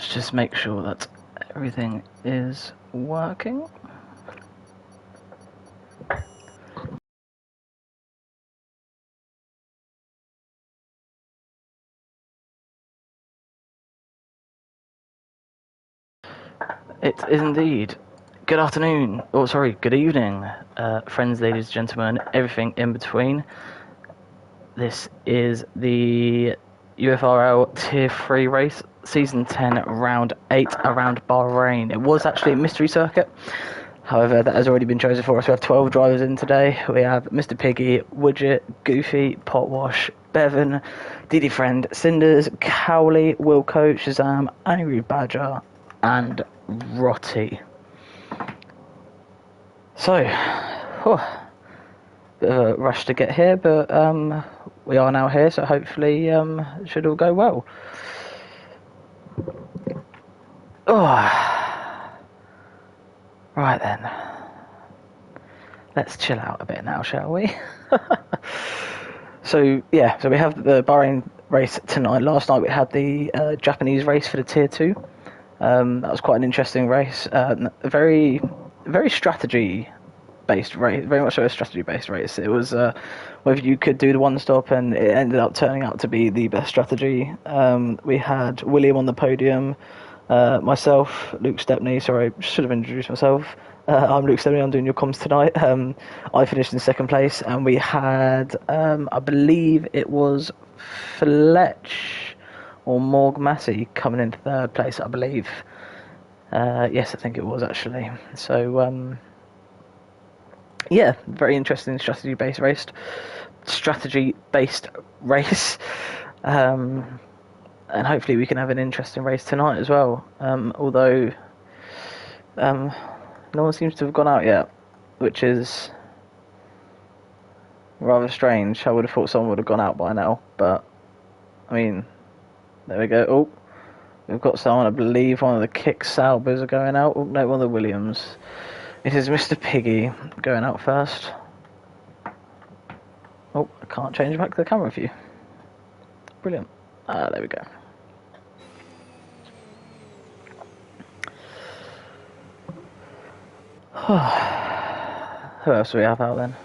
Let's just make sure that everything is working. It is indeed. Good afternoon, or sorry, good evening, friends, ladies, gentlemen, everything in between. This is the UFRL Tier 3 race, Season 10, Round 8, around Bahrain. It was actually a mystery circuit. However, that has already been chosen for us. We have 12 drivers in today. We have Mr. Piggy, Widget, Goofy, Potwash, Bevan, Didi Friend, Cinders, Cowley, Wilco, Shazam, Angry Badger, and Rotty. So, bit of a rush to get here, but we are now here, so hopefully it should all go well. Right then. Let's chill out a bit now, shall we? So we have the Bahrain race tonight. Last night we had the Japanese race for the Tier 2. That was quite an interesting race. Very strategy-based race, very much so a strategy-based race. It was whether you could do the one-stop, and it ended up turning out to be the best strategy. We had William on the podium, myself, Luke Stepney. Sorry, I should have introduced myself. I'm Luke Stepney, I'm doing your comms tonight. I finished in second place, and we had, I believe it was Fletch or Morg Massey coming into third place, I believe. Yes, I think it was actually. So, very interesting strategy-based race. And hopefully we can have an interesting race tonight as well. Although no one seems to have gone out yet, which is rather strange. I would have thought someone would have gone out by now, but I mean, there we go. Oh, we've got someone, I believe one of the Kick Salbers are going out. Oh, no, one of the Williams. It is Mr. Piggy going out first. Oh, I can't change back to the camera view. Brilliant. There we go. Who else do we have out then?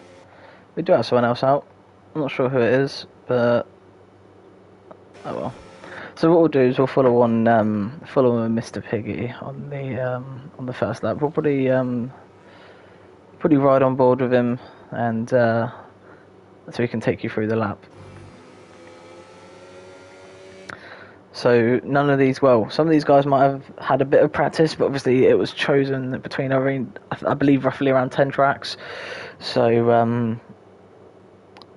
We do have someone else out. I'm not sure who it is, but oh well. So what we'll do is we'll follow on Mr. Piggy on the first lap. We'll probably ride on board with him, and so he can take you through the lap. So none of these, some of these guys might have had a bit of practice, but obviously it was chosen between, I believe, roughly around 10 tracks. So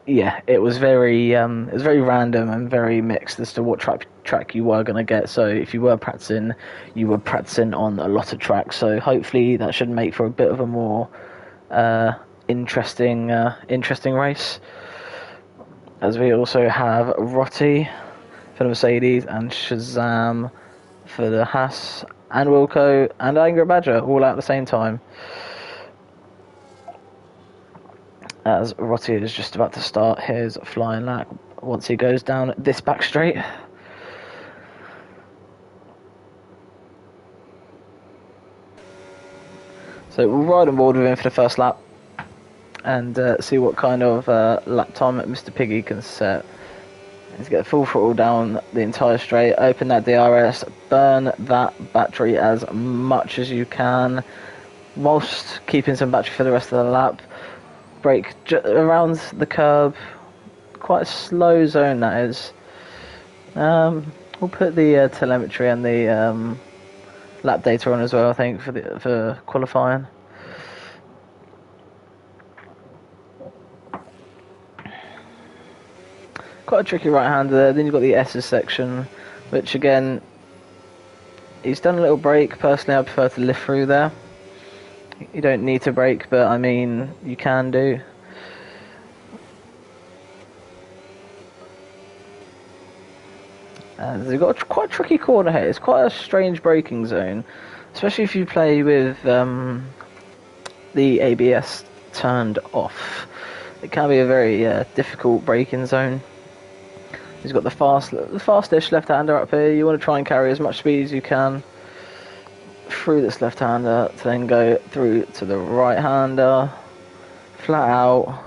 it was very random and very mixed as to what track you were going to get. So if you were practicing on a lot of tracks. So hopefully that should make for a bit of a more interesting race. As we also have Rotty for the Mercedes, and Shazam for the Haas, and Wilco and Angry Badger all out at the same time. As Rotty is just about to start his flying lap once he goes down this back straight. So we'll ride on board with him for the first lap and see what kind of lap time Mr. Piggy can set. Let's get full throttle down the entire straight, open that DRS, burn that battery as much as you can, whilst keeping some battery for the rest of the lap. Brake around the curb, quite a slow zone that is. We'll put the telemetry and the lap data on as well, I think, for qualifying. Quite a tricky right-hander there. Then you've got the S's section, which again, he's done a little brake. Personally, I prefer to lift through there. You don't need to brake, but I mean, you can do. And they've got quite a tricky corner here. It's quite a strange braking zone, especially if you play with the ABS turned off. It can be a very difficult braking zone. He's got the fastest left-hander up here. You want to try and carry as much speed as you can through this left-hander to then go through to the right-hander, flat out,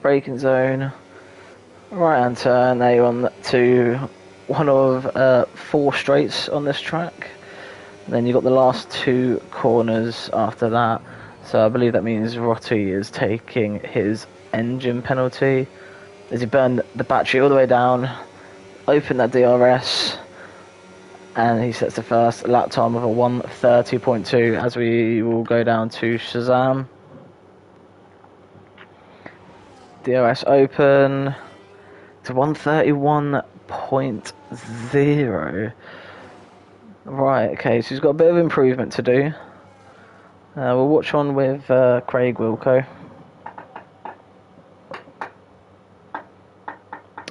braking zone, right-hand turn. There you're on to one of 4 straights on this track. Then you've got the last 2 corners after that. So I believe that means Rotty is taking his engine penalty as he burned the battery all the way down, opened that DRS, and he sets the first lap time of a 1:30.2 as we will go down to Shazam. DRS open to 1:31.0. Right, okay, so he's got a bit of improvement to do. We'll watch on with Craig Wilco.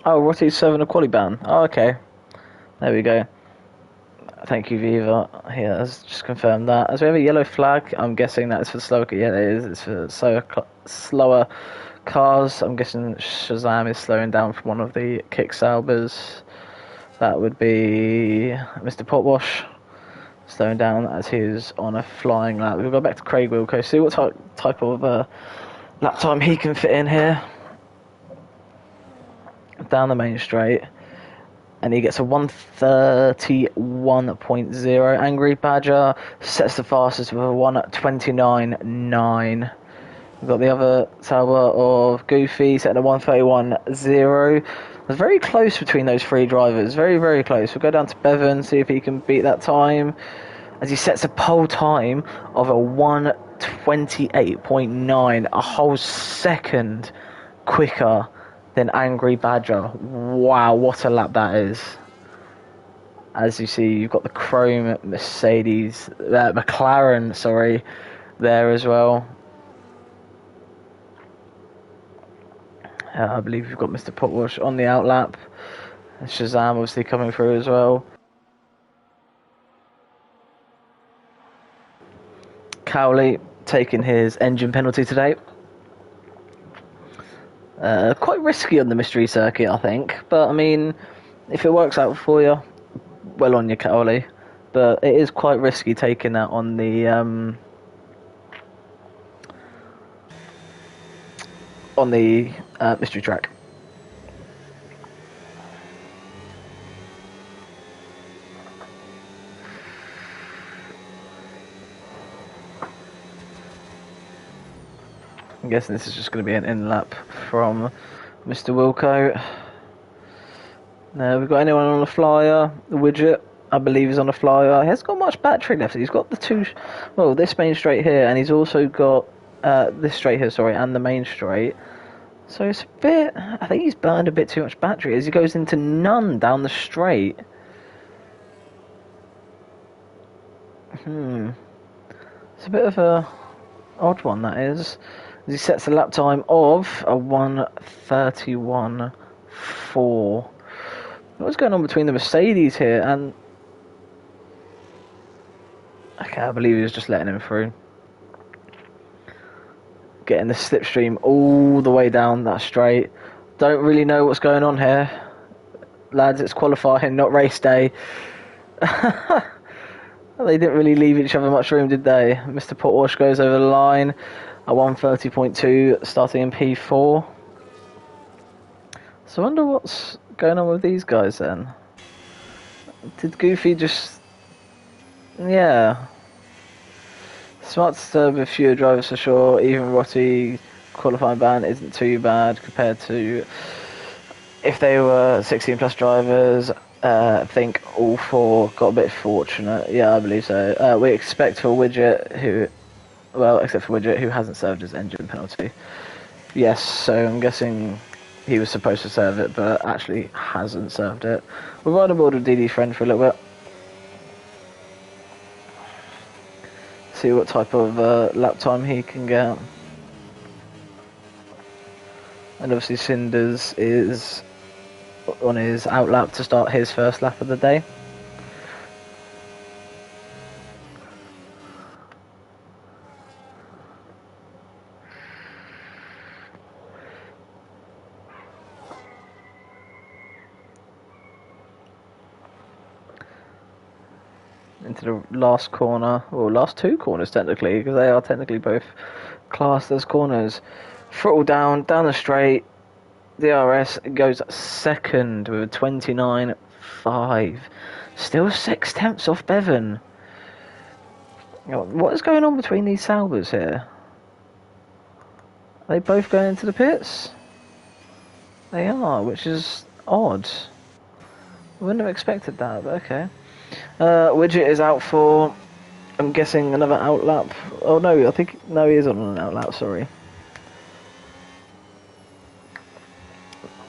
Oh, Rotty's serving a quali ban. Oh, okay. There we go. Thank you, Viva. Here, let's just confirm that. As we have a yellow flag, I'm guessing that's for slower. Yeah, it is. It's for slower cars. I'm guessing Shazam is slowing down from one of the kick salbers. That would be Mr. Potwash slowing down as he's on a flying lap. We'll go back to Craig Wilco, see what type of lap time he can fit in here. Down the main straight. And he gets a 1:31.0. Angry Badger sets the fastest with a 1:29.9. We've got the other tower of Goofy setting a 1:31.0. It was very close between those 3 drivers. Very, very close. We'll go down to Bevan, see if he can beat that time. As he sets a pole time of a 1:28.9. A whole second quicker than Angry Badger. Wow, what a lap that is. As you see, you've got the chrome McLaren, sorry, there as well. I believe you've got Mr. Potwash on the outlap. Shazam obviously coming through as well. Cowley taking his engine penalty today. Quite risky on the mystery circuit, I think. But, I mean, if it works out for you, well on you, Cowley. But it is quite risky taking that on the mystery track. I'm guessing this is just going to be an in-lap from Mr. Wilco. We've got anyone on the flyer? The widget, I believe, is on the flyer. He hasn't got much battery left. He's got this main straight here, and he's also got this straight here, sorry, and the main straight. So it's a bit, I think he's burned a bit too much battery as he goes into none down the straight. It's a bit of a odd one, that is. As he sets a lap time of a 1:31.4. What's going on between the Mercedes here and... I can't believe he was just letting him through. Getting the slipstream all the way down that straight. Don't really know what's going on here. Lads, it's qualifying, not race day. They didn't really leave each other much room, did they? Mr. Potwash goes over the line at 1:30.2, starting in P4. So I wonder what's going on with these guys then. Did Goofy just... Yeah. Smart to serve with fewer drivers for sure. Even Rotty qualifying ban isn't too bad compared to if they were 16 plus drivers. I think all 4 got a bit fortunate. Yeah, I believe so. We expect for Widget except for Widget who hasn't served his engine penalty. Yes, so I'm guessing he was supposed to serve it, but actually hasn't served it. We'll ride on board with DD Friend for a little bit. See what type of lap time he can get. And obviously Cinders is on his outlap to start his first lap of the day. into the last corner, or last two corners technically, because they are technically both classed as corners. Throttle down the straight. DRS goes second with a 29.5. Still 6 tenths off Bevan. What is going on between these Saubers here? Are they both going into the pits? They are, which is odd. I wouldn't have expected that, but okay. Widget is out for, I'm guessing, another outlap. Oh no, no, he is on an outlap, sorry.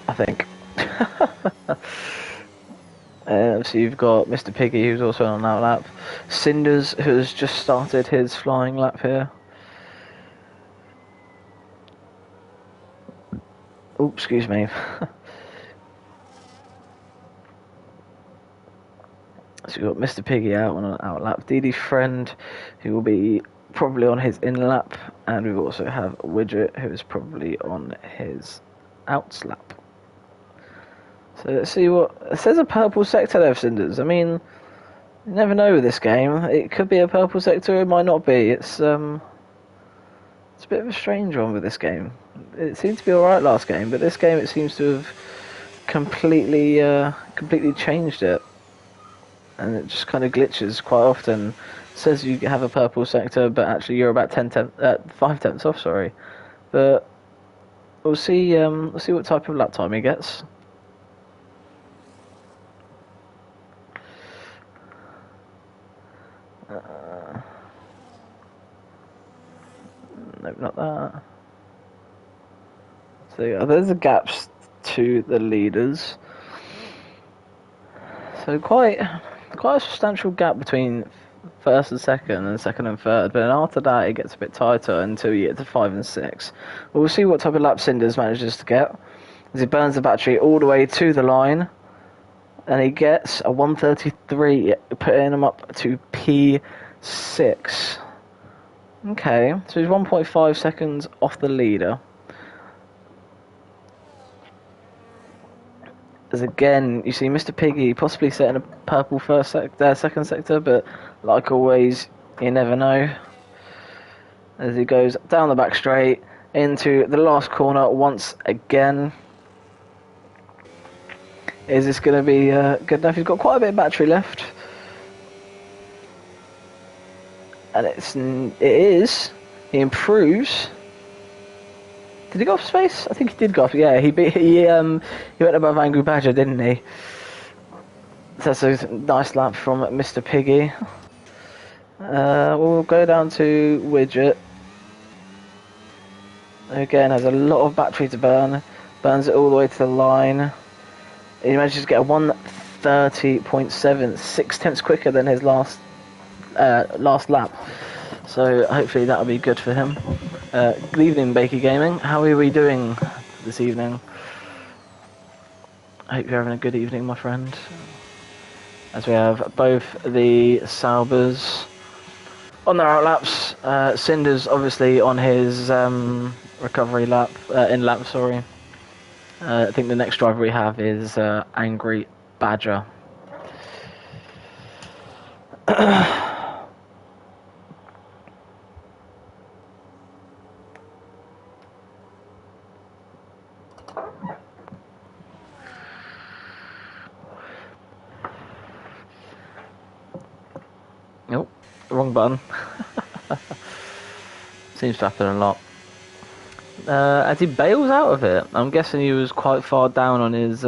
I think. So you've got Mr. Piggy, who's also on an outlap. Cinders, who has just started his flying lap here. Oops, excuse me. So we've got Mr. Piggy out on an outlap. DD's friend, who will be probably on his in lap, and we also have Widget, who is probably on his outs lap. So let's see what it says. A purple sector there, Cinders. I mean, you never know with this game. It could be a purple sector, it might not be. It's a bit of a strange one with this game. It seemed to be alright last game, but this game it seems to have completely changed it. And it just kind of glitches quite often. It says you have a purple sector, but actually you're about 5 tenths off. Sorry, but we'll see. We'll see what type of lap time he gets. Nope, not that. So yeah, there's the gaps to the leaders. So quite a substantial gap between first and second and third, but then after that it gets a bit tighter until you get to 5 and 6. We'll see what type of lap Cinders manages to get as he burns the battery all the way to the line, and he gets a 1:33, putting him up to P6. Okay, so he's 1.5 seconds off the leader. As again, you see Mr. Piggy possibly setting a purple second sector, but like always, you never know. As he goes down the back straight into the last corner once again. Is this going to be good enough? He's got quite a bit of battery left. And it is. He improves. Did he go off space? I think he did go off. Yeah, he went above Angry Badger, didn't he? So that's a nice lap from Mr. Piggy. We'll go down to Widget. Again, has a lot of battery to burn. Burns it all the way to the line. He manages to get a 1:30.7, 6 tenths quicker than his last lap. So hopefully that'll be good for him. Good evening, Baker Gaming. How are we doing this evening? I hope you're having a good evening, my friend. As we have both the Saubers on their outlaps. Cinders obviously on his recovery lap, in lap, sorry. I think the next driver we have is Angry Badger. Nope, wrong button. Seems to happen a lot. As he bails out of it, I'm guessing he was quite far down on his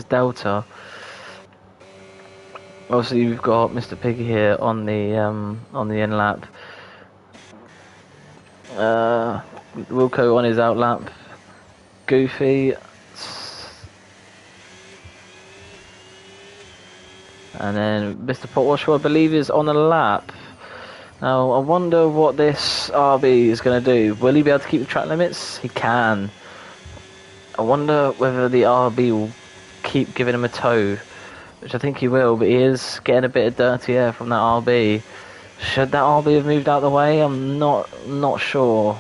delta. Obviously, we've got Mr. Piggy here on the in lap. Wilco on his out lap. Goofy. And then Mr. Potwash, who I believe is on a lap. Now, I wonder what this RB is going to do. Will he be able to keep the track limits? He can. I wonder whether the RB will keep giving him a tow, which I think he will, but he is getting a bit of dirty air from that RB. Should that RB have moved out the way? I'm not sure.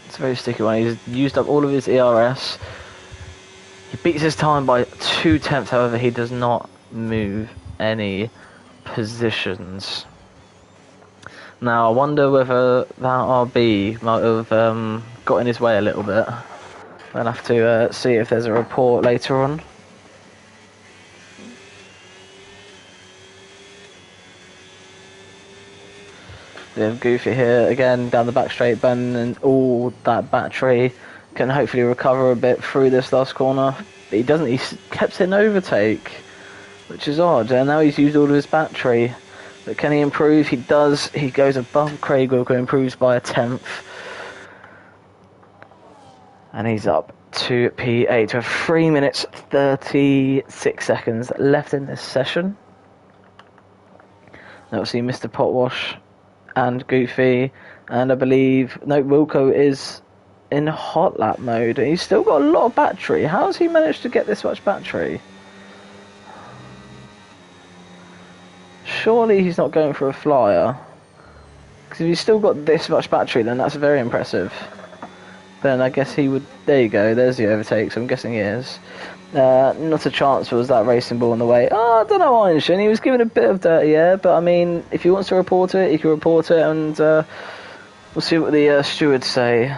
It's a very sticky one. He's used up all of his ERS. He beats his time by 2 tenths, however, he does not move any positions. Now I wonder whether that RB might have got in his way a little bit. I'll have to see if there's a report later on. We have Goofy here again down the back straight, and all that battery can hopefully recover a bit through this last corner. But he doesn't. He kept in overtake, which is odd. And now he's used all of his battery. But can he improve? He does. He goes above Craig Wilco, improves by 1/10. And he's up to P8 with 3 minutes 36 seconds left in this session. Now we'll see Mr. Potwash and Goofy, and I believe Wilco is in hot lap mode. He's still got a lot of battery. How has he managed to get this much battery? Surely he's not going for a flyer, because if he's still got this much battery, then that's very impressive. Then I guess he would. There you go, there's the overtake, so I'm guessing he is. Not a chance was that racing ball on the way. Oh, I don't know, Einstein. He was given a bit of dirty air, but I mean, if he wants to report it, he can report it, and we'll see what the stewards say.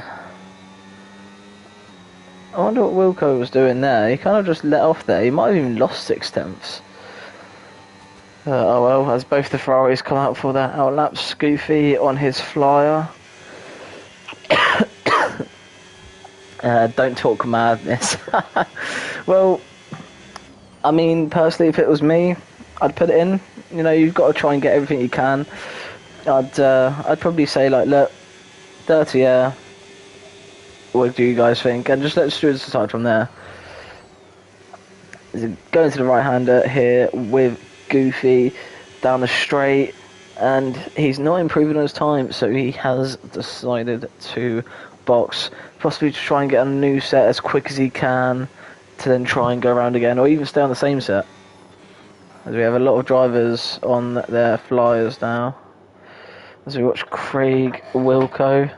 I wonder what Wilco was doing there. He kind of just let off there. He might have even lost 6/10. Oh well, as both the Ferraris come out for their outlaps, Goofy on his flyer. Don't talk madness. Well, I mean, personally, if it was me, I'd put it in. You know, you've got to try and get everything you can. I'd probably say, like, look, dirty air. What do you guys think? And just let the stewards decide from there. Going to the right-hander here with Goofy down the straight, and he's not improving on his time, so he has decided to box, possibly to try and get a new set as quick as he can, to then try and go around again, or even stay on the same set. As we have a lot of drivers on their flyers now. As we watch Craig Wilco.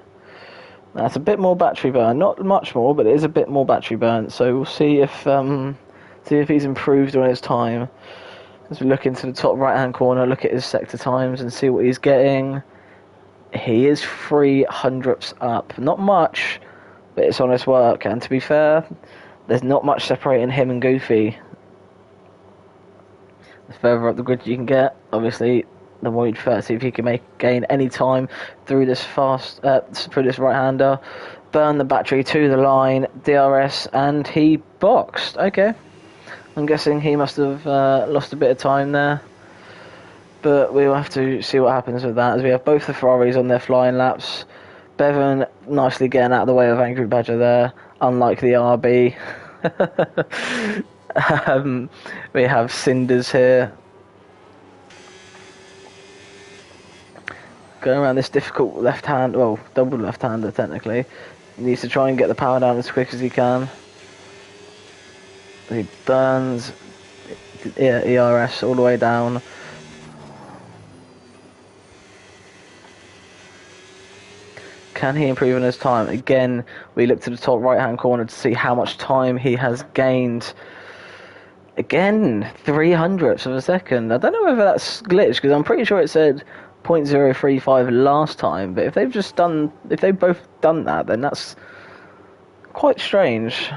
That's a bit more battery burn, not much more, but it is a bit more battery burn. So we'll see if he's improved on his time. As we look into the top right-hand corner, look at his sector times and see what he's getting. He is 300ths up, not much, but it's honest work. And to be fair, there's not much separating him and Goofy. The further up the grid you can get, obviously, the more you'd prefer to see if he can gain any time through this through this right-hander. Burn the battery to the line, DRS, and he boxed. Okay, I'm guessing he must have lost a bit of time there. But we'll have to see what happens with that, as we have both the Ferraris on their flying laps. Bevan nicely getting out of the way of Angry Badger there, unlike the RB. We have Cinders here. Going around this difficult left-hand, well, double left-hander technically. He needs to try and get the power down as quick as he can. He burns ERS all the way down. Can he improve on his time? Again, we look to the top right-hand corner to see how much time he has gained. Again, 300ths of a second. I don't know whether that's glitched, because I'm pretty sure it said 0.035 last time, but if they've both done that, then that's quite strange.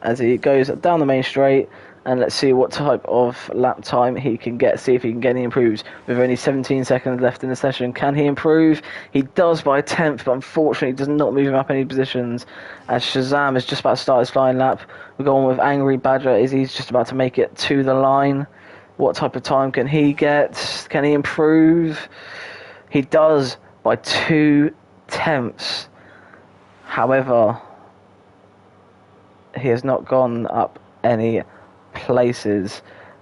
As he goes down the main straight, and let's see what type of lap time he can get, see if he can get any improves. With only 17 seconds left in the session, can he improve? He does by 1/10, but unfortunately does not move him up any positions, as Shazam is just about to start his flying lap. We go on with Angry Badger, as he's just about to make it to the line. What type of time can he get? Can he improve? He does by 2/10. However, he has not gone up any places.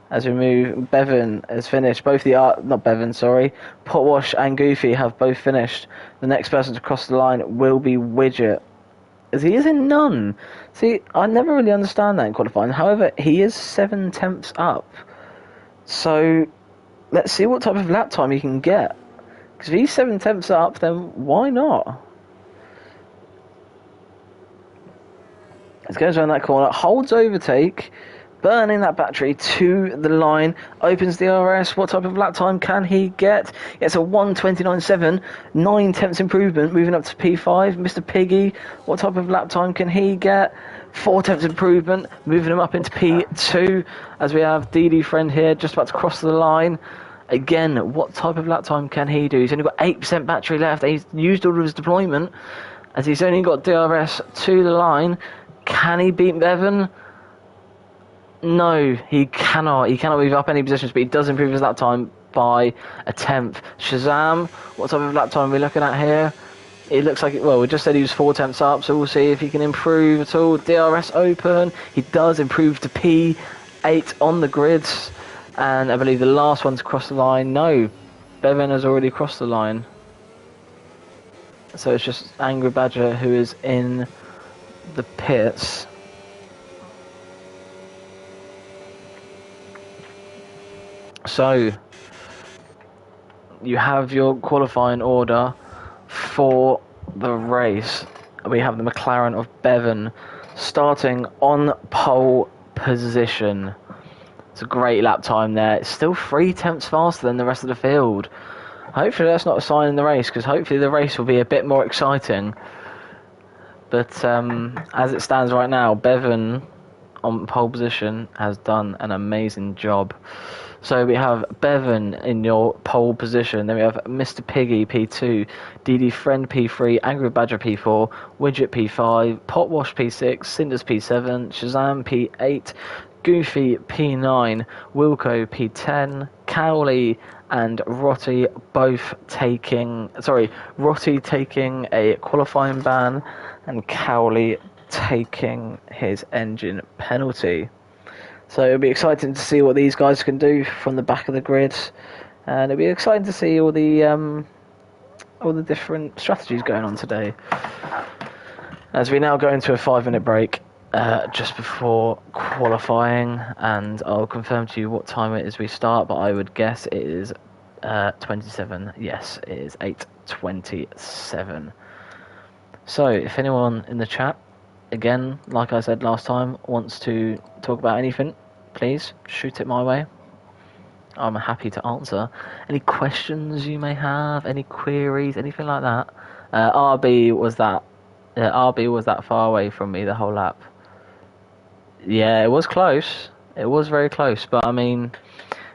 As we move, Bevan has finished. Both Potwash and Goofy have both finished. The next person to cross the line will be Widget, as he is in none. See, I never really understand that in qualifying. However, he is 7/10 up. So, let's see what type of lap time he can get. Because if he's 7/10 up, then why not? It goes around that corner, holds overtake, burning that battery to the line, opens the RS. What type of lap time can he get? It's a 1:29.7, 9 tenths improvement, moving up to P5. Mr. Piggy, what type of lap time can he get? 4 tenths improvement, moving him up into P2, as we have DD Friend here just about to cross the line. Again, what type of lap time can he do? He's only got 8% battery left. He's used all of his deployment, as he's only got DRS to the line. Can he beat Bevan? No, he cannot. He cannot move up any positions, but he does improve his lap time by a tenth. Shazam, what type of lap time are we looking at here? It looks like, well, we just said he was 4 tenths up, so we'll see if he can improve at all. DRS open. He does improve to P8 on the grids. And I believe the last one to cross the line. No, Bevan has already crossed the line. So it's just Angry Badger who is in the pits. So you have your qualifying order for the race. We have the McLaren of Bevan starting on pole position. It's a great lap time there. It's still 3 tenths faster than the rest of the field. Hopefully that's not a sign in the race, because hopefully the race will be a bit more exciting. But as it stands right now, Bevan on pole position has done an amazing job. So we have Bevan in your pole position. Then we have Mr. Piggy P2, DD Friend P3, Angry Badger P4, Widget P5, Potwash P6, Cinders P7, Shazam P8, Goofy P9, Wilco P10, Cowley and Rotty both taking... Sorry, Rotty taking a qualifying ban and Cowley taking his engine penalty. So it'll be exciting to see what these guys can do from the back of the grid, and it'll be exciting to see all the different strategies going on today. As we now go into a 5-minute break just before qualifying, and I'll confirm to you what time it is we start, but I would guess it is 27. Yes, it is 8:27. So if anyone in the chat, again, like I said last time, wants to talk about anything, please shoot it my way. I'm happy to answer any questions you may have, any queries, anything like that. RB was that far away from me the whole lap. Yeah, it was close. It was very close, but I mean,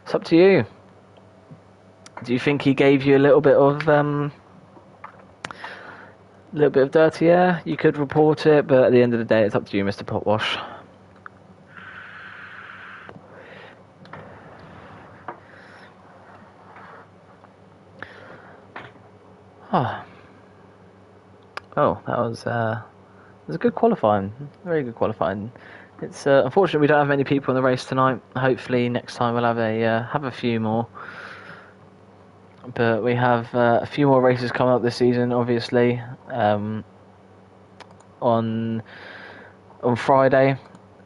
it's up to you. Do you think he gave you a little bit of dirty air? You could report it, but at the end of the day, it's up to you, Mr. Potwash. Oh, that was a good qualifying, very good qualifying. It's unfortunate we don't have many people in the race tonight. Hopefully next time we'll have a few more. But we have a few more races coming up this season, obviously. On Friday,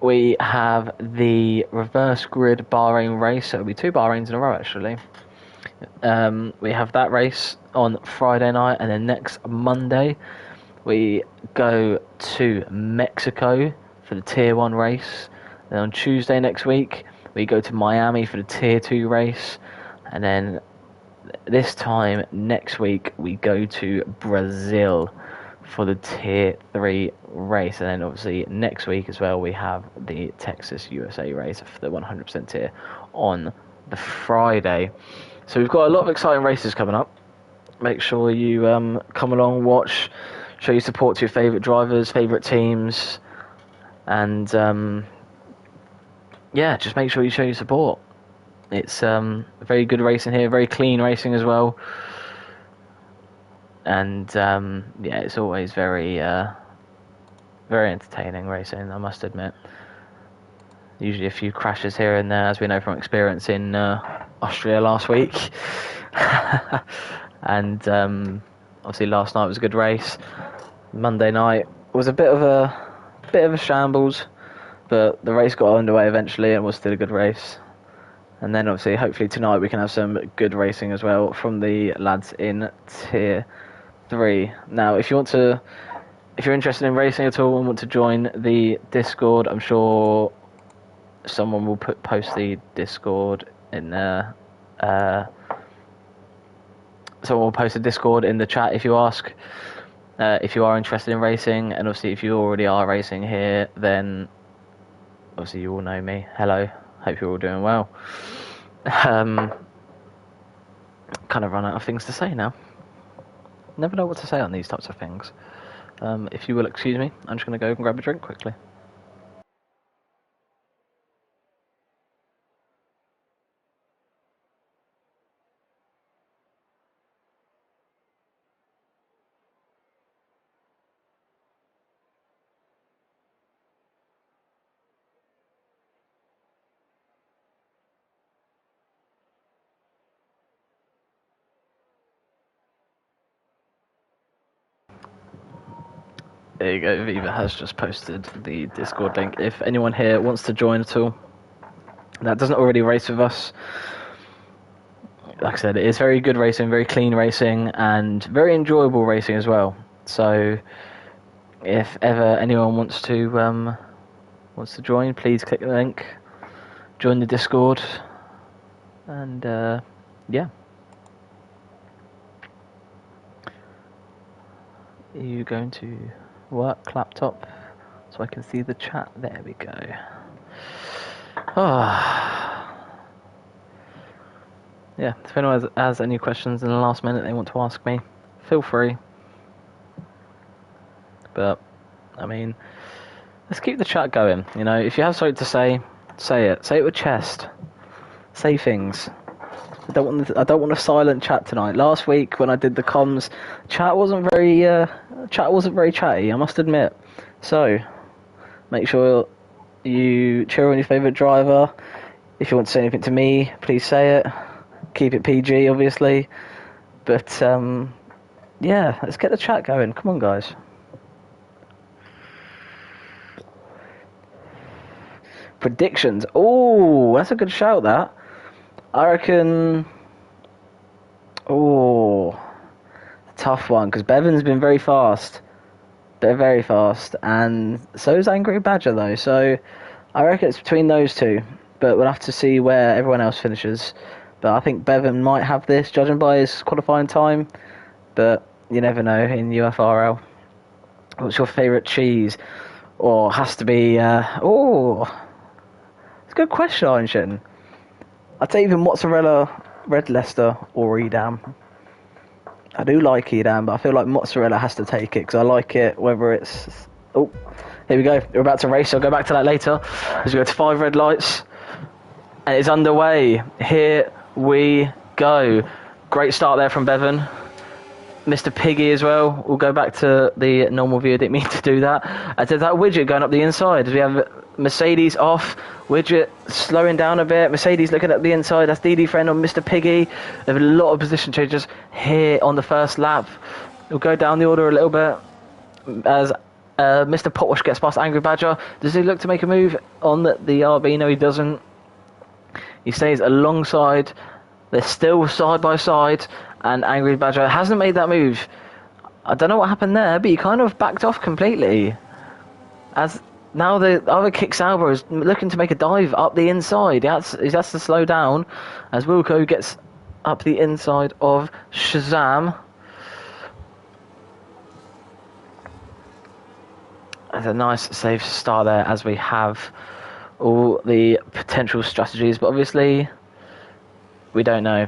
we have the reverse grid Bahrain race. So it'll be 2 Bahrains in a row, actually. We have that race on Friday night, and then next Monday, we go to Mexico for the Tier 1 race. Then on Tuesday next week, we go to Miami for the Tier 2 race. And then this time next week, we go to Brazil for the Tier 3 race. And then obviously next week as well, we have the Texas USA race for the 100% tier on the Friday. So we've got a lot of exciting races coming up. Make sure you come along, watch, show your support to your favourite drivers, favourite teams, and just make sure you show your support. It's very good racing here, very clean racing as well, and it's always very entertaining racing, I must admit. Usually a few crashes here and there, as we know from experience in Austria last week. And obviously last night was a good race. Monday night was a bit of a shambles, but the race got underway eventually and was still a good race. And then obviously hopefully tonight we can have some good racing as well from the lads in Tier 3. Now if you're interested in racing at all and want to join the Discord, I'm sure someone will post the Discord in there. Someone will post a Discord in the chat if you ask. If you are interested in racing, and obviously if you already are racing here, then obviously you all know me. Hello, hope you're all doing well. Kind of run out of things to say now. Never know what to say on these types of things. If you will excuse me, I'm just going to go and grab a drink quickly. There you go, Viva has just posted the Discord link. If anyone here wants to join at all, that doesn't already race with us, like I said, it is very good racing, very clean racing, and very enjoyable racing as well. So, if ever anyone wants to join, please click the link, join the Discord, and yeah. Are you going to work laptop so I can see the chat? There we go. Yeah, if anyone has any questions in the last minute they want to ask me, feel free. But, I mean, let's keep the chat going. You know, if you have something to say, say it. Say it with chest. Say things. I don't want a silent chat tonight. Last week when I did the comms, chat wasn't very chatty, I must admit. So, make sure you cheer on your favourite driver. If you want to say anything to me, please say it. Keep it PG, obviously. But, yeah, let's get the chat going. Come on, guys. Predictions. Oh, that's a good shout, that. I reckon... Oh, tough one, because Bevan's been very fast. They're very fast. And so's Angry Badger, though. So, I reckon it's between those two. But we'll have to see where everyone else finishes. But I think Bevan might have this, judging by his qualifying time. But you never know in UFRL. What's your favourite cheese? Or has to be... it's a good question, Einstein. I'd say even mozzarella, red Leicester, or Edam. I do like Edam, but I feel like mozzarella has to take it, because I like it whether it's... Oh, here we go. We're about to race. I'll go back to that later. As we go to 5 red lights. And it's underway. Here we go. Great start there from Bevan. Mr. Piggy as well. We'll go back to the normal view. I didn't mean to do that. I did that widget going up the inside. We have Mercedes off. Widget slowing down a bit. Mercedes looking at the inside. That's DD friend on Mr. Piggy. There have a lot of position changes here on the first lap. We'll go down the order a little bit as Mr. Potwash gets past Angry Badger. Does he look to make a move on the RB? No, he doesn't. He stays alongside. They're still side by side, and Angry Badger hasn't made that move. I don't know what happened there, but he kind of backed off completely. As now the other Kick Sauber is looking to make a dive up the inside. He has to slow down as Wilco gets up the inside of Shazam. That's a nice safe start there, as we have all the potential strategies, but obviously we don't know.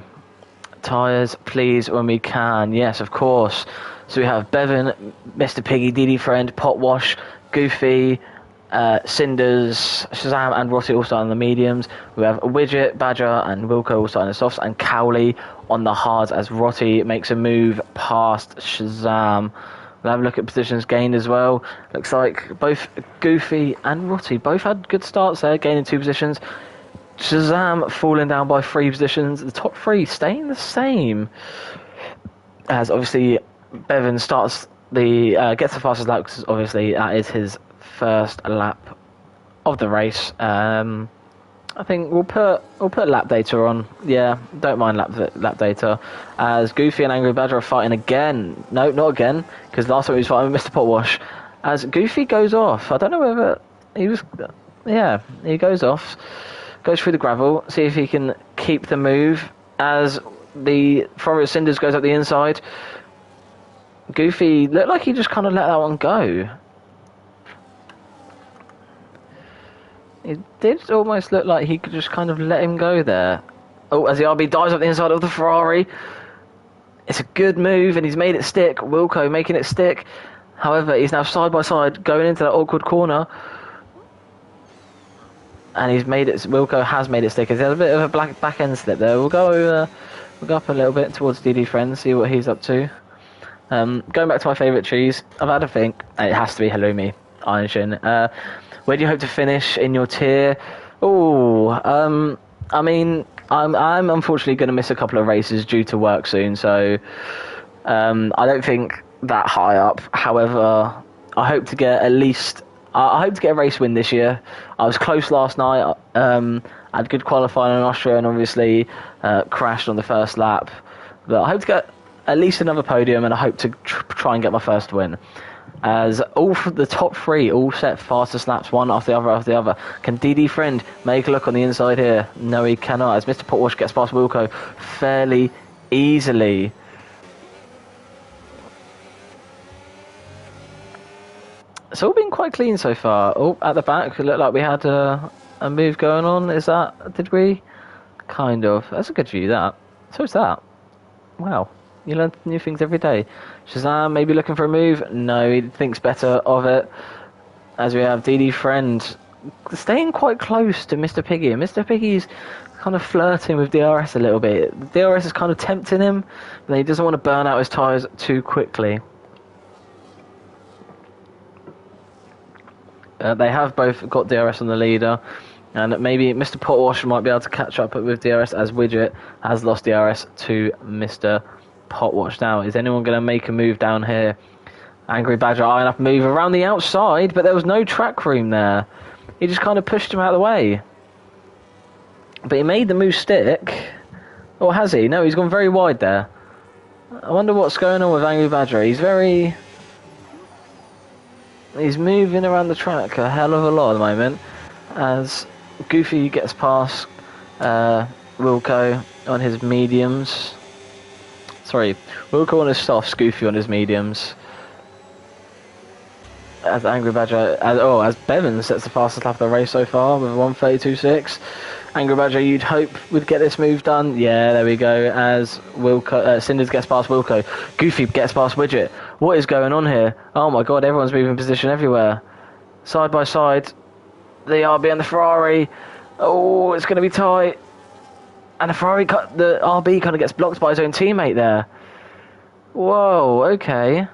Tyres, please, when we can. Yes, of course. So we have Bevan, Mr. Piggy, DD Friend, Potwash, Goofy, Cinders, Shazam and Rossi all starting on the mediums. We have Widget, Badger and Wilco all starting the softs, and Cowley on the hards as Rossi makes a move past Shazam. We'll have a look at positions gained as well. Looks like both Goofy and Rotty both had good starts there, gaining 2 positions. Shazam falling down by 3 positions. The top 3 staying the same. As obviously Bevan starts gets the fastest lap, because obviously that is his first lap of the race. I think we'll put lap data on. Yeah, don't mind lap data. As Goofy and Angry Badger are fighting again. No, not again, because last time he was fighting with Mr. Potwash. As Goofy goes off, I don't know whether he was Yeah, he goes off, goes through the gravel, see if he can keep the move as the Forest Cinders goes up the inside. Goofy looked like he just kind of let that one go. It did almost look like he could just kind of let him go there. Oh, as the RB dives up the inside of the Ferrari. It's a good move, and he's made it stick. Wilco making it stick. However, he's now side by side going into that awkward corner. And he's made it. Wilco has made it stick. There's a bit of a back end slip there. We'll go up a little bit towards DD Friend, see what he's up to. Going back to my favourite trees, I've had a think. It has to be Halloumi, Ironshin. Where do you hope to finish in your tier? I mean, I'm unfortunately going to miss a couple of races due to work soon, so I don't think that high up. However, I hope to get at least. I hope to get a race win this year. I was close last night. I had good qualifying in Austria, and obviously crashed on the first lap. But I hope to get at least another podium, and I hope to try and get my first win. As all the top three all set fastest laps, one after the other. Can DD Friend make a look on the inside here? No, he cannot, as Mr. Potwash gets past Wilco fairly easily. It's all been quite clean so far. Oh, at the back, it looked like we had a move going on. Did we? Kind of. That's a good view, that. So is that. Wow. You learn new things every day. Shazam maybe looking for a move. No, he thinks better of it. As we have DD Friend staying quite close to Mr. Piggy. And Mr. Piggy's kind of flirting with DRS a little bit. DRS is kind of tempting him, but he doesn't want to burn out his tyres too quickly. They have both got DRS on the leader. And maybe Mr. Potwash might be able to catch up with DRS, as Widget has lost DRS to Mr. Potwash. Now, is anyone going to make a move down here? Angry Badger eyeing up a move around the outside, but there was no track room there. He just kind of pushed him out of the way. But he made the move stick. Or has he? No, he's gone very wide there. I wonder what's going on with Angry Badger. He's moving around the track a hell of a lot at the moment, as Goofy gets past Wilco on his mediums. Sorry, Wilco on his softs, Goofy on his mediums. As Angry Badger, as Bevan sets the fastest lap of the race so far with 1:32.6. Angry Badger, you'd hope would get this move done. Yeah, there we go. As Wilco, Cinders gets past Wilco, Goofy gets past Widget. What is going on here? Oh my God, everyone's moving position everywhere. Side by side, the RB and the Ferrari. Oh, it's going to be tight. And the RB kind of gets blocked by his own teammate there. Whoa, okay.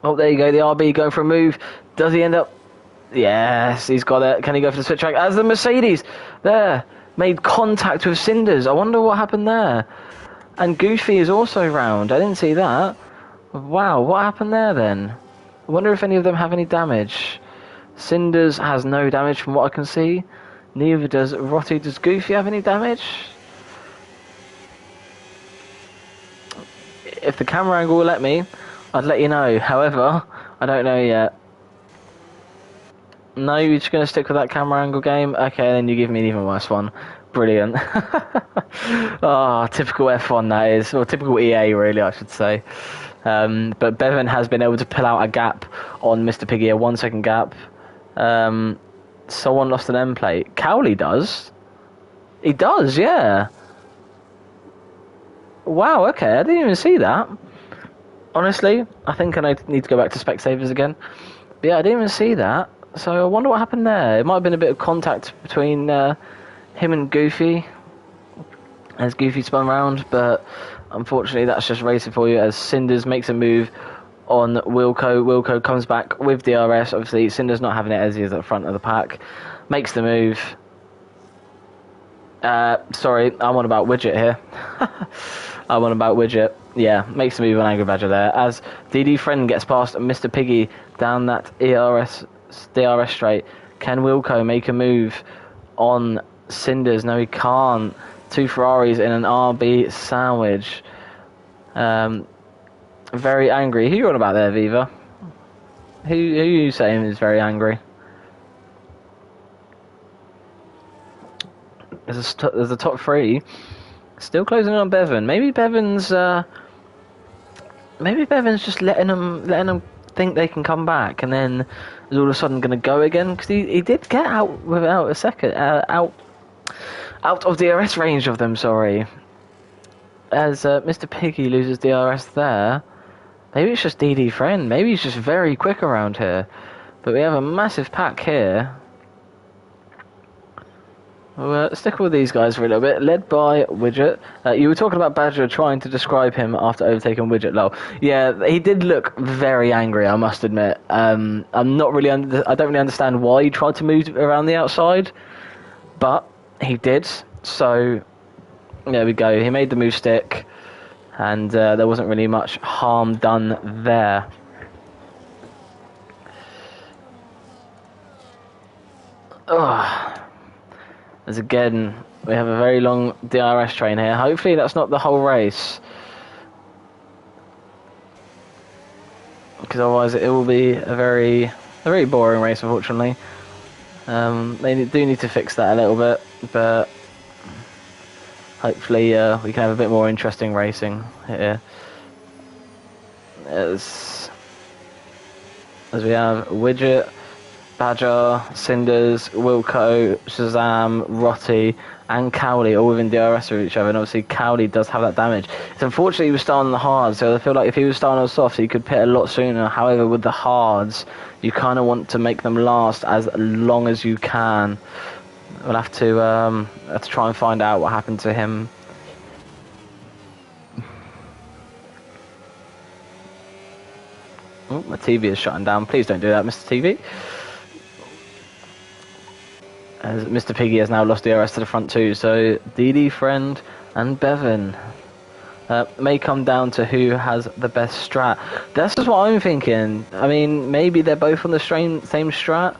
Oh, there you go, the RB going for a move. Does he end up? Yes, he's got it. Can he go for the switch track? As the Mercedes there made contact with Cinders. I wonder what happened there. And Goofy is also round. I didn't see that. Wow, what happened there then? I wonder if any of them have any damage. Cinders has no damage from what I can see. Neither does Rotty. Does Goofy have any damage? If the camera angle will let me, I'd let you know. However, I don't know yet. No, you're just going to stick with that camera angle game? Okay, then you give me an even worse one. Brilliant. Typical F1 that is. Or typical EA, really, I should say. But Bevan has been able to pull out a gap on Mr. Piggy, a 1 second gap. Someone lost an end plate. Cowley does? He does, yeah. Wow, okay, I didn't even see that. Honestly, I think I need to go back to Specsavers again. But yeah, I didn't even see that. So I wonder what happened there. It might have been a bit of contact between him and Goofy as Goofy spun round, but unfortunately that's just racing for you as Cinders makes a move on Wilco. Wilco comes back with DRS. Obviously, Cinders not having it as he is at the front of the pack. Makes the move. Sorry, I'm on about Widget here. I'm on about Widget. Yeah, makes the move on Angry Badger there. As DD Friend gets past Mr. Piggy down that DRS straight. Can Wilco make a move on Cinders? No, he can't. 2 Ferraris in an RB sandwich. Very angry. Who you on about there, Viva? Who are you saying is very angry? there's a top three. Still closing in on Bevan. Maybe Bevan's just letting them think they can come back, and then is all of a sudden going to go again, because he did get out without a second out of DRS range of them. Sorry, as Mr. Piggy loses DRS there. Maybe it's just DD Friend. Maybe he's just very quick around here. But we have a massive pack here. We'll stick with these guys for a little bit, led by Widget. You were talking about Badger trying to describe him after overtaking Widget. Lol. Yeah, he did look very angry, I must admit. I'm not really. I don't really understand why he tried to move around the outside, but he did. So there we go. He made the move stick, and there wasn't really much harm done there. Ugh. As again, we have a very long DRS train here. Hopefully that's not the whole race, because otherwise it will be a very boring race, unfortunately. They do need to fix that a little bit, but hopefully we can have a bit more interesting racing here. As we have Widget, Badger, Cinders, Wilco, Shazam, Rotti, and Cowley all within DRS of each other, and obviously Cowley does have that damage. It's unfortunate he was starting on the hard, so I feel like if he was starting on soft, he could pit a lot sooner. However, with the hards, you kind of want to make them last as long as you can. We'll have to try and find out what happened to him. Oh, my TV is shutting down. Please don't do that, Mr. TV. As Mr. Piggy has now lost DRS to the front too, so DD Friend and Bevan may come down to who has the best strat. That's just what I'm thinking. I mean, maybe they're both on the same strat.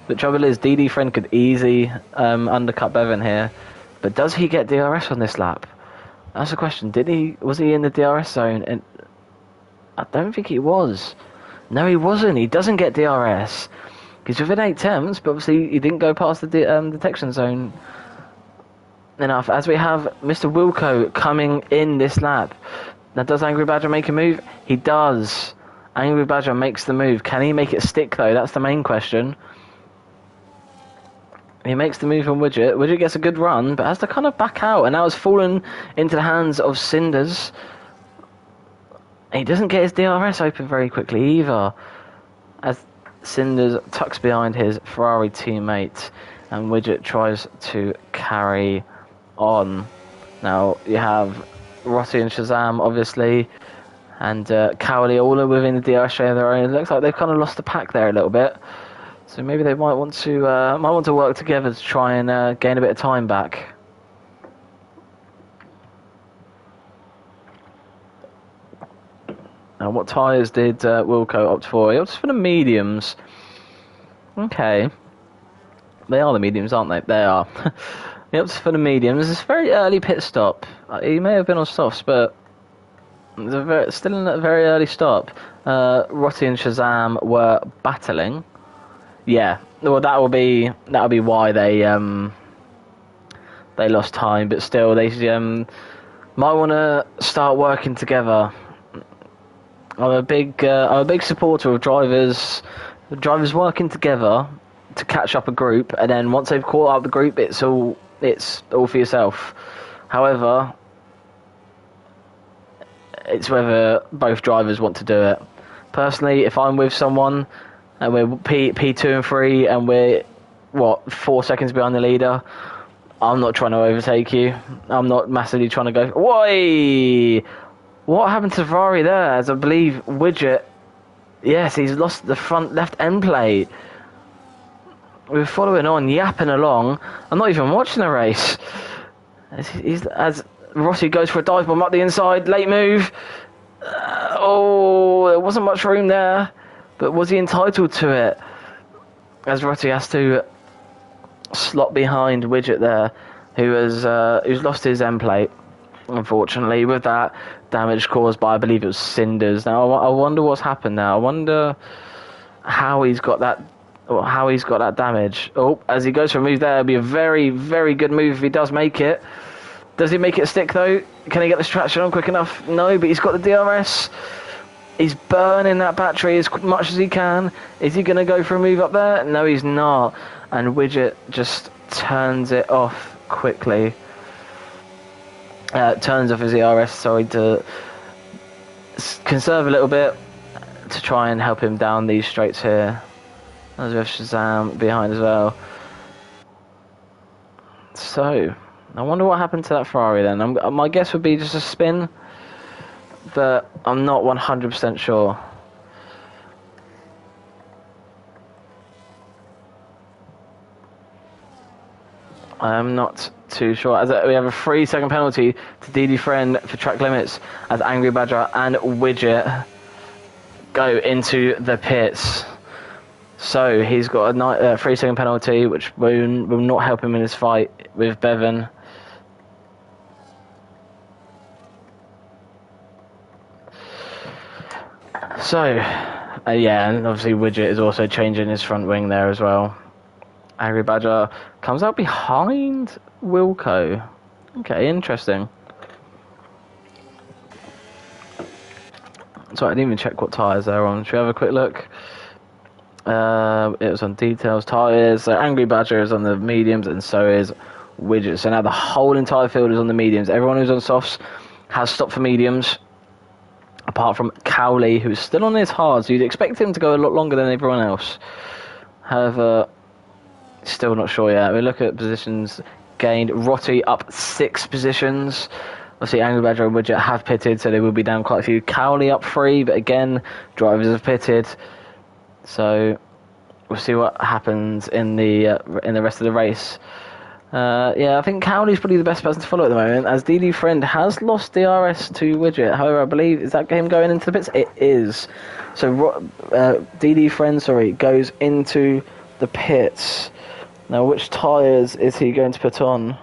The trouble is, DD Friend could easily undercut Bevan here, but does he get DRS on this lap? That's the question. Was he in the DRS zone? And I don't think he was. No, he wasn't. He doesn't get DRS. He's within 8 tenths, but obviously he didn't go past the detection zone enough. As we have Mr. Wilco coming in this lap. Now, does Angry Badger make a move? He does. Angry Badger makes the move. Can he make it stick, though? That's the main question. He makes the move on Widget. Widget gets a good run, but has to kind of back out. And now it's fallen into the hands of Cinders. He doesn't get his DRS open very quickly either, as Cinders tucks behind his Ferrari teammate, and Widget tries to carry on. Now you have Rossi and Shazam, obviously, and Cowley all are within the DRS share of their own. It looks like they've kind of lost the pack there a little bit, so maybe they might want to work together to try and gain a bit of time back. And what tyres did Wilco opt for? He opted for the mediums. Okay. They are the mediums, aren't they? They are. He opted for the mediums. It's a very early pit stop. He may have been on softs, but still in a very early stop. Rotti and Shazam were battling. Yeah. Well, that'll be why they lost time. But still, they might want to start working together. I'm a big supporter of drivers working together to catch up a group, and then once they've caught up the group, it's all for yourself. However, it's whether both drivers want to do it. Personally, if I'm with someone and we're P2 and 3 and we're 4 seconds behind the leader, I'm not trying to overtake you. I'm not massively trying to go. Why? What happened to Ferrari there? As I believe Widget, yes, he's lost the front left end plate. We're following on, yapping along. I'm not even watching the race. As Rossi goes for a dive bomb up the inside, late move. There wasn't much room there, but was he entitled to it? As Rossi has to slot behind Widget there, who's lost his end plate. Unfortunately, with that damage caused by, I believe it was Cinders. Now, I wonder what's happened now. I wonder how he's got that Well, how he's got that damage. Oh, as he goes for a move there, it'll be a very, very good move if he does make it. Does he make it stick though? Can he get the distraction on quick enough? No, but he's got the DRS. He's burning that battery as much as he can. Is he going to go for a move up there? No, he's not. And Widget just turns it off quickly. Turns off his ERS, sorry, to conserve a little bit to try and help him down these straights here. As we have Shazam behind as well. So, I wonder what happened to that Ferrari then. My guess would be just a spin, but I'm not 100% sure. I'm not too sure. As we have a 3-second penalty to DD Friend for track limits as Angry Badger and Widget go into the pits. So he's got a 3-second penalty, which will not help him in his fight with Bevan. So, yeah, and obviously Widget is also changing his front wing there as well. Angry Badger comes out behind Wilco. Okay, interesting. So I didn't even check what tyres they're on. Should we have a quick look? It was on details, tyres. So Angry Badger is on the mediums, and so is Widget. So now the whole entire field is on the mediums. Everyone who's on softs has stopped for mediums, apart from Cowley, who's still on his hards. So you'd expect him to go a lot longer than everyone else. However, still not sure yet. We look at positions gained. Rotty up 6 positions. Obviously, Angry Badger and Widget have pitted, so they will be down quite a few. Cowley up 3, but again, drivers have pitted. So we'll see what happens in the rest of the race. Yeah, I think Cowley's probably the best person to follow at the moment, as DD Friend has lost DRS to Widget. However, I believe, is that game going into the pits? It is. So DD Friend, goes into the pits. Now, which tyres is he going to put on?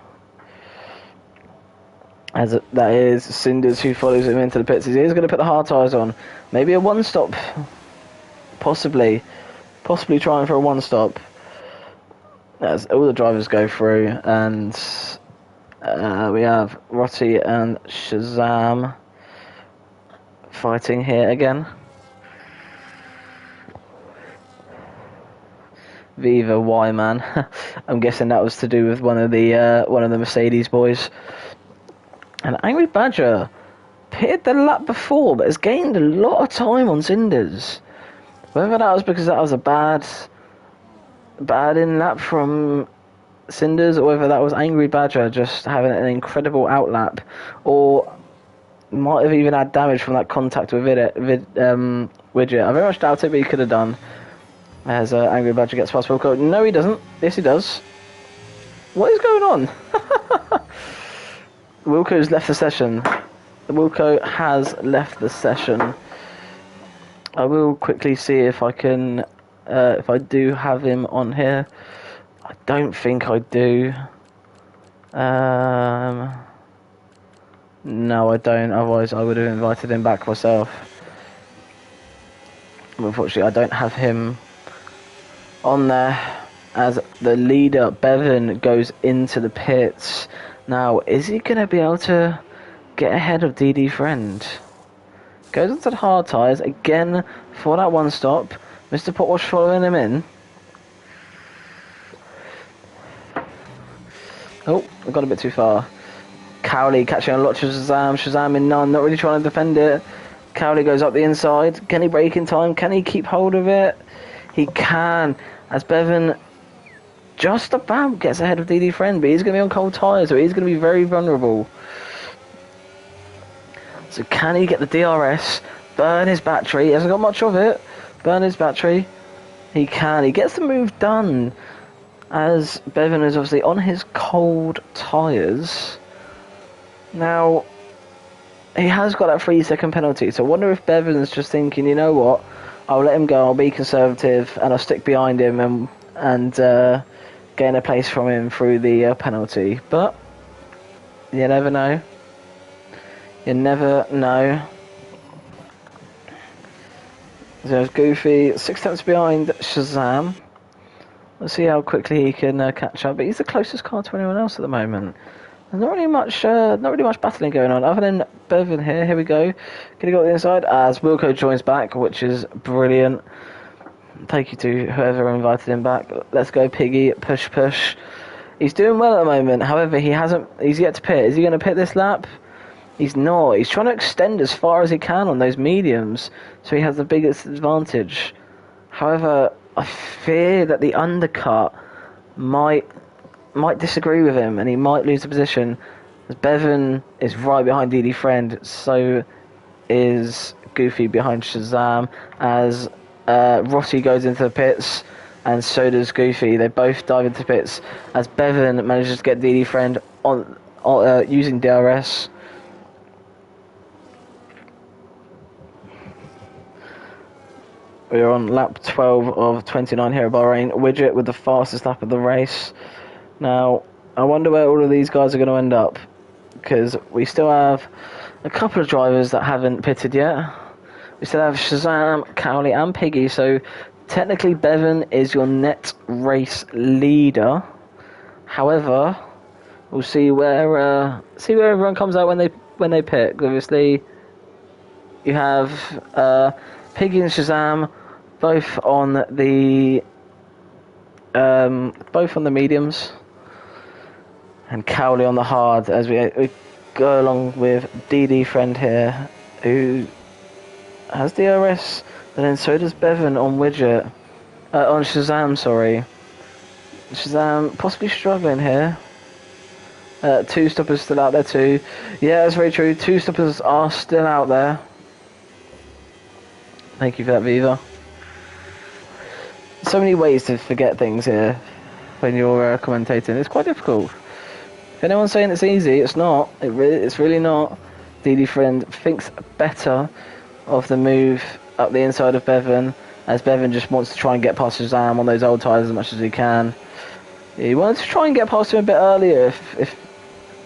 As that is Cinders who follows him into the pits. He is going to put the hard tyres on. Maybe a one-stop. Possibly trying for a one-stop. As all the drivers go through, and we have Rotty and Shazam fighting here again. Viva Y-Man. I'm guessing that was to do with one of the Mercedes boys. And Angry Badger pitted the lap before, but has gained a lot of time on Cinders. Whether that was because that was a bad in lap from Cinders, or whether that was Angry Badger just having an incredible outlap, or might have even had damage from that contact with Widget. I very much doubt it, but he could have done. As Angry Badger gets past Wilco. No, he doesn't. Yes, he does. What is going on? Wilco's left the session. Wilco has left the session. I will quickly see if I can, if I do have him on here. I don't think I do. No, I don't. Otherwise, I would have invited him back myself. Unfortunately, I don't have him on there, as the leader Bevan goes into the pits. Now, is he going to be able to get ahead of DD Friend? Goes onto the hard tyres again for that one stop. Mr. Potwash following him in. Oh, I've gone a bit too far. Cowley catching a lot of Shazam. Shazam in none, not really trying to defend it. Cowley goes up the inside. Can he break in time? Can he keep hold of it? He can, as Bevan just about gets ahead of DD Friend, but he's going to be on cold tyres, so he's going to be very vulnerable. So can he get the DRS, burn his battery? He hasn't got much of it. Burn his battery. He can. He gets the move done, as Bevan is obviously on his cold tyres. Now, he has got that 3-second penalty, so I wonder if Bevan's just thinking, you know what, I'll let him go, I'll be conservative, and I'll stick behind him and gain a place from him through the penalty. But you never know. You never know. There's Goofy, 6 tenths behind Shazam. We'll see how quickly he can catch up. But he's the closest car to anyone else at the moment. There's not really much battling going on, other than Bevan here. Here we go. Can he go to the inside? As Wilco joins back, which is brilliant. Thank you to whoever invited him back. Let's go, Piggy. Push, push. He's doing well at the moment. However, he's yet to pit. Is he going to pit this lap? He's not. He's trying to extend as far as he can on those mediums, so he has the biggest advantage. However, I fear that the undercut might disagree with him, and he might lose the position. As Bevan is right behind DD Friend, so is Goofy behind Shazam. As Rossi goes into the pits, and so does Goofy. They both dive into pits. As Bevan manages to get DD Friend on using DRS. We are on lap 12 of 29 here at Bahrain. Widget with the fastest lap of the race. Now, I wonder where all of these guys are going to end up, because we still have a couple of drivers that haven't pitted yet. We still have Shazam, Cowley and Piggy, so technically Bevan is your net race leader. However, we'll see where everyone comes out when they pit. Obviously, you have Piggy and Shazam both on the mediums, and Cowley on the hard, as we go along with DD Friend here, who has DRS, and then so does Bevan on Widget, on Shazam, sorry. Shazam possibly struggling here. Two stoppers still out there too. Yeah, that's very true. Two stoppers are still out there. Thank you for that, Viva. So many ways to forget things here when you're commentating. It's quite difficult. If anyone's saying it's easy, it's not. It's really not. DD Friend thinks better of the move up the inside of Bevan, as Bevan just wants to try and get past Shazam on those old tyres as much as he can. He wanted to try and get past him a bit earlier,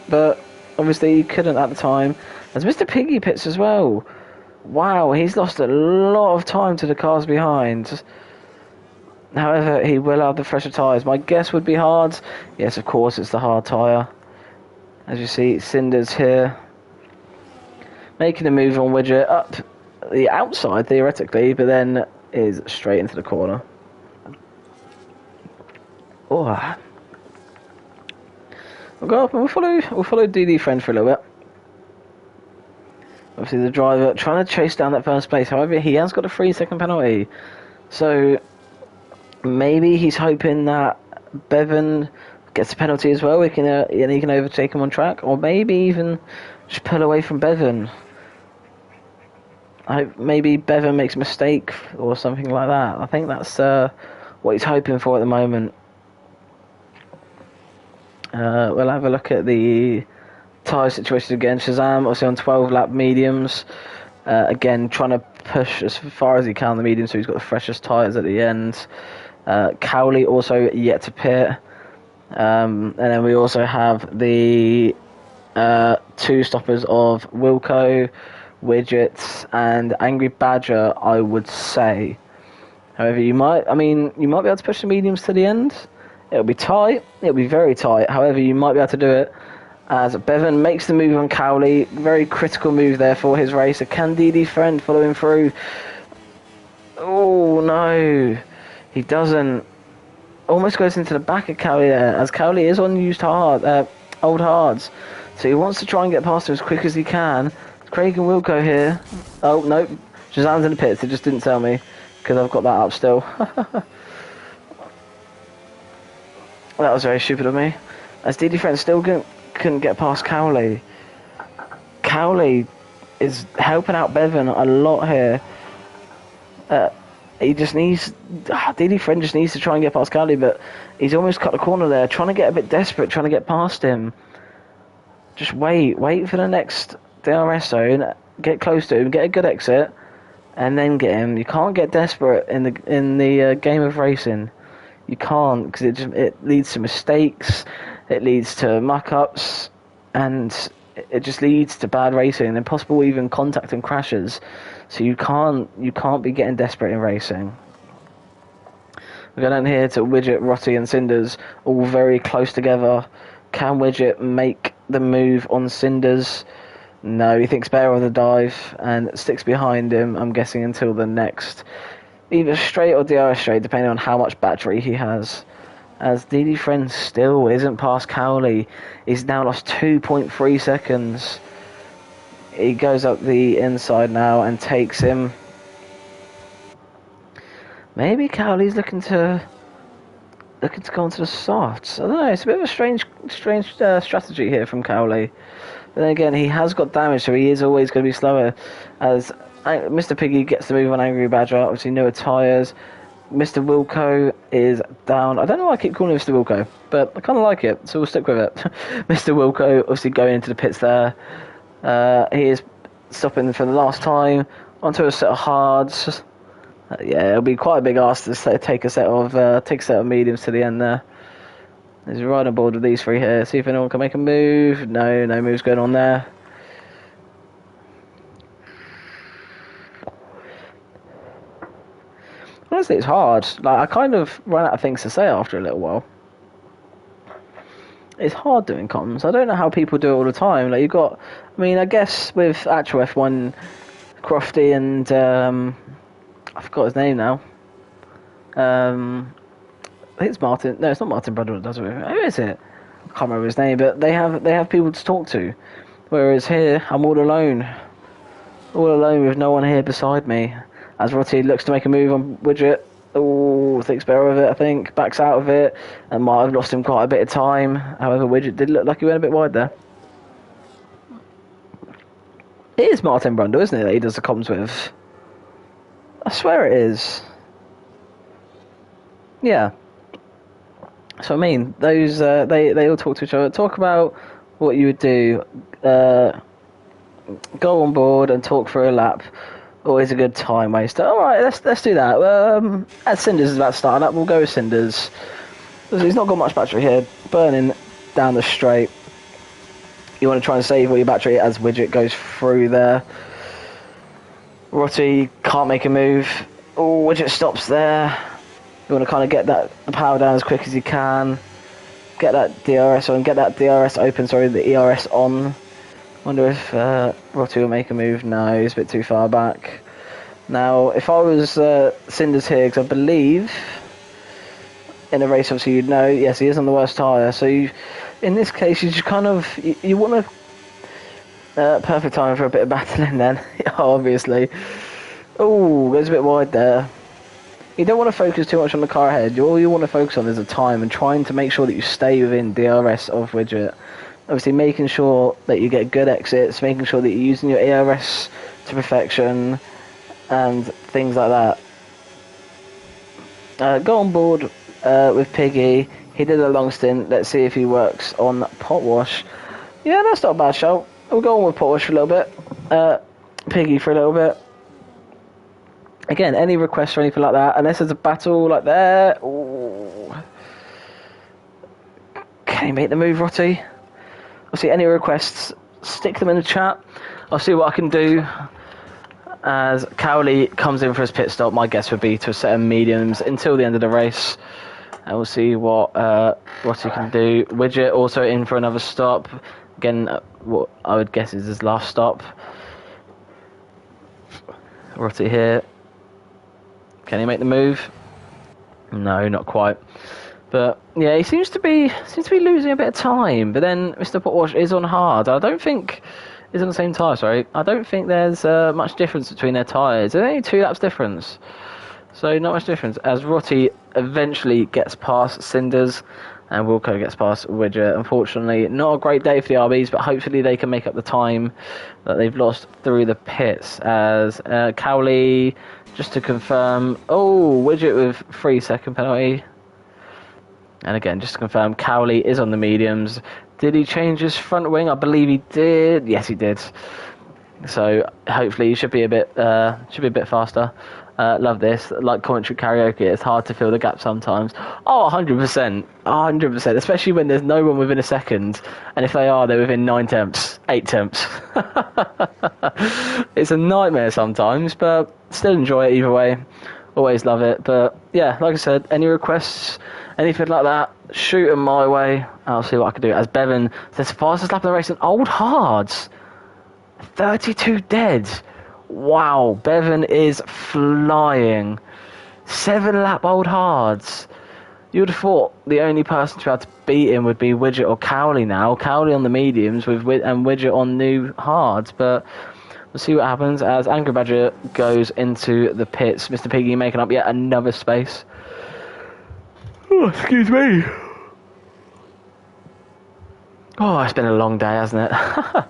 but obviously he couldn't at the time. As Mr. Piggy pits as well. Wow, he's lost a lot of time to the cars behind. However, he will have the fresher tyres. My guess would be hards. Yes, of course, it's the hard tyre. As you see, Cinder's here, making a move on Widget up the outside, theoretically, but then is straight into the corner. Oh. We'll go up and we'll follow DD Friend for a little bit. Obviously, the driver trying to chase down that first place. However, he has got a 3-second penalty. So, maybe he's hoping that Bevan gets a penalty as well. And he can overtake him on track. Or maybe even just pull away from Bevan. I hope maybe Bevan makes a mistake or something like that. I think that's what he's hoping for at the moment. We'll have a look at the tyre situation again. Shazam obviously on 12 lap mediums, again trying to push as far as he can on the medium, so he's got the freshest tyres at the end. Cowley also yet to pit, and then we also have the two stoppers of Wilco, Widgets and Angry Badger, I would say. However, you might be able to push the mediums to the end. It'll be tight, it'll be very tight. However, you might be able to do it, as Bevan makes the move on Cowley. Very critical move there for his race. A DD Friend following through. Oh no, he doesn't. Almost goes into the back of Cowley there, as Cowley is on old hards. So he wants to try and get past him as quick as he can. Craig and Wilco here. Oh no, Shazam's in the pits. It just didn't tell me, because I've got that up still. That was very stupid of me. As DD Friend still couldn't get past Cowley. Cowley is helping out Bevan a lot here. DD Friend just needs to try and get past Cowley, but he's almost cut the corner there, trying to get a bit desperate, trying to get past him. Just wait for the next DRS zone, get close to him, get a good exit, and then get him. You can't get desperate in the game of racing. You can't, because it leads to mistakes, it leads to muck-ups, and it just leads to bad racing and possible even contact and crashes. So you can't be getting desperate in racing. We go down here to Widget, Rotty and Cinders, all very close together. Can Widget make the move on Cinders? No, he thinks better of the dive and sticks behind him, I'm guessing, until the next. Either straight or DRS straight, depending on how much battery he has. As DD Friend still isn't past Cowley. He's now lost 2.3 seconds. He goes up the inside now and takes him. Maybe Cowley's looking to go onto the softs. I don't know. It's a bit of a strange strategy here from Cowley. But then again, he has got damage, so he is always going to be slower. As Mr. Piggy gets the move on Angry Badger, obviously newer tyres. Mr. Wilco is down. I don't know why I keep calling him Mr. Wilco, but I kind of like it, so we'll stick with it. Mr. Wilco obviously going into the pits there. He is stopping for the last time onto a set of hards. Yeah, it'll be quite a big ask to take a set of mediums to the end there. He's right on board with these three here. See if anyone can make a move. No moves going on there. Honestly, it's hard. Like, I kind of ran out of things to say after a little while. It's hard doing comms. I don't know how people do it all the time. Like, I guess with actual F1, Crofty and I forgot his name now. I think it's Martin. No, it's not Martin Brundle that does it. Who is it? I can't remember his name. But they have people to talk to. Whereas here, I'm all alone with no one here beside me. As Rotty looks to make a move on Widget. Oh, thinks better of it, I think. Backs out of it. And might have lost him quite a bit of time. However, Widget did look like he went a bit wide there. It is Martin Brundle, isn't it, that he does the comms with? I swear it is. Yeah. So I mean, those they all talk to each other. Talk about what you would do. Go on board and talk for a lap. Always a good time waster. All right, let's do that. As Cinders is about to start up, we'll go with Cinders. He's not got much battery here. Burning down the straight. You want to try and save all your battery as Widget goes through there. Rotty can't make a move. Oh, Widget stops there. You want to kind of get the power down as quick as you can. Get that DRS on. Get that DRS open. Sorry, the ERS on. Wonder if Rotty will make a move. No, he's a bit too far back. Now, if I was Cinders here, because I believe in a race, obviously you'd know. Yes, he is on the worst tyre. So in this case, you just kind of you want to perfect time for a bit of battling. Then, obviously. Oh, goes a bit wide there. You don't want to focus too much on the car ahead. All you want to focus on is the time and trying to make sure that you stay within DRS of Widget. Obviously, making sure that you get good exits, making sure that you're using your ERS to perfection, and things like that. Go on board with Piggy. He did a long stint. Let's see if he works on pot wash. Yeah, that's not a bad shout. We'll go on with pot wash for a little bit. Piggy for a little bit. Again, any requests or anything like that, unless there's a battle like there. Ooh. Can you make the move, Rotty? I'll see any requests. Stick them in the chat. I'll see what I can do. As Cowley comes in for his pit stop, my guess would be to a set of mediums until the end of the race. And we'll see what Rotty can do. Widget also in for another stop. Again, what I would guess is his last stop. Rotty here. Can he make the move? No, not quite. But yeah, he seems to be losing a bit of time. But then Mr. Potwash is on hard. I don't think is on the same tyre. Sorry, I don't think there's much difference between their tyres. There's only 2 laps difference, so not much difference. As Rotty eventually gets past Cinders and Wilco gets past Widget. Unfortunately, not a great day for the RBs, but hopefully they can make up the time that they've lost through the pits. As Cowley, just to confirm, Widget with 3-second penalty. And again, just to confirm, Cowley is on the mediums. Did he change his front wing? I believe he did. Yes, he did. So hopefully he should be a bit faster. Love this. Like commentary karaoke, it's hard to fill the gap sometimes. 100%. 100%. Especially when there's no one within a second. And if they are, they're within 9 tenths, 8 tenths. It's a nightmare sometimes, but still enjoy it either way. Always love it. But yeah, like I said, any requests, anything like that, shoot them my way. I'll see what I can do. As Bevan says, fastest lap in the race in old hards. 32 dead. Wow, Bevan is flying. 7-lap old hards. You would have thought the only person to have to beat him would be Widget or Cowley now. Cowley on the mediums and Widget on new hards, but we'll see what happens as Angry Badger goes into the pits. Mr. Piggy making up yet another space. Oh, excuse me. Oh, it's been a long day, hasn't it?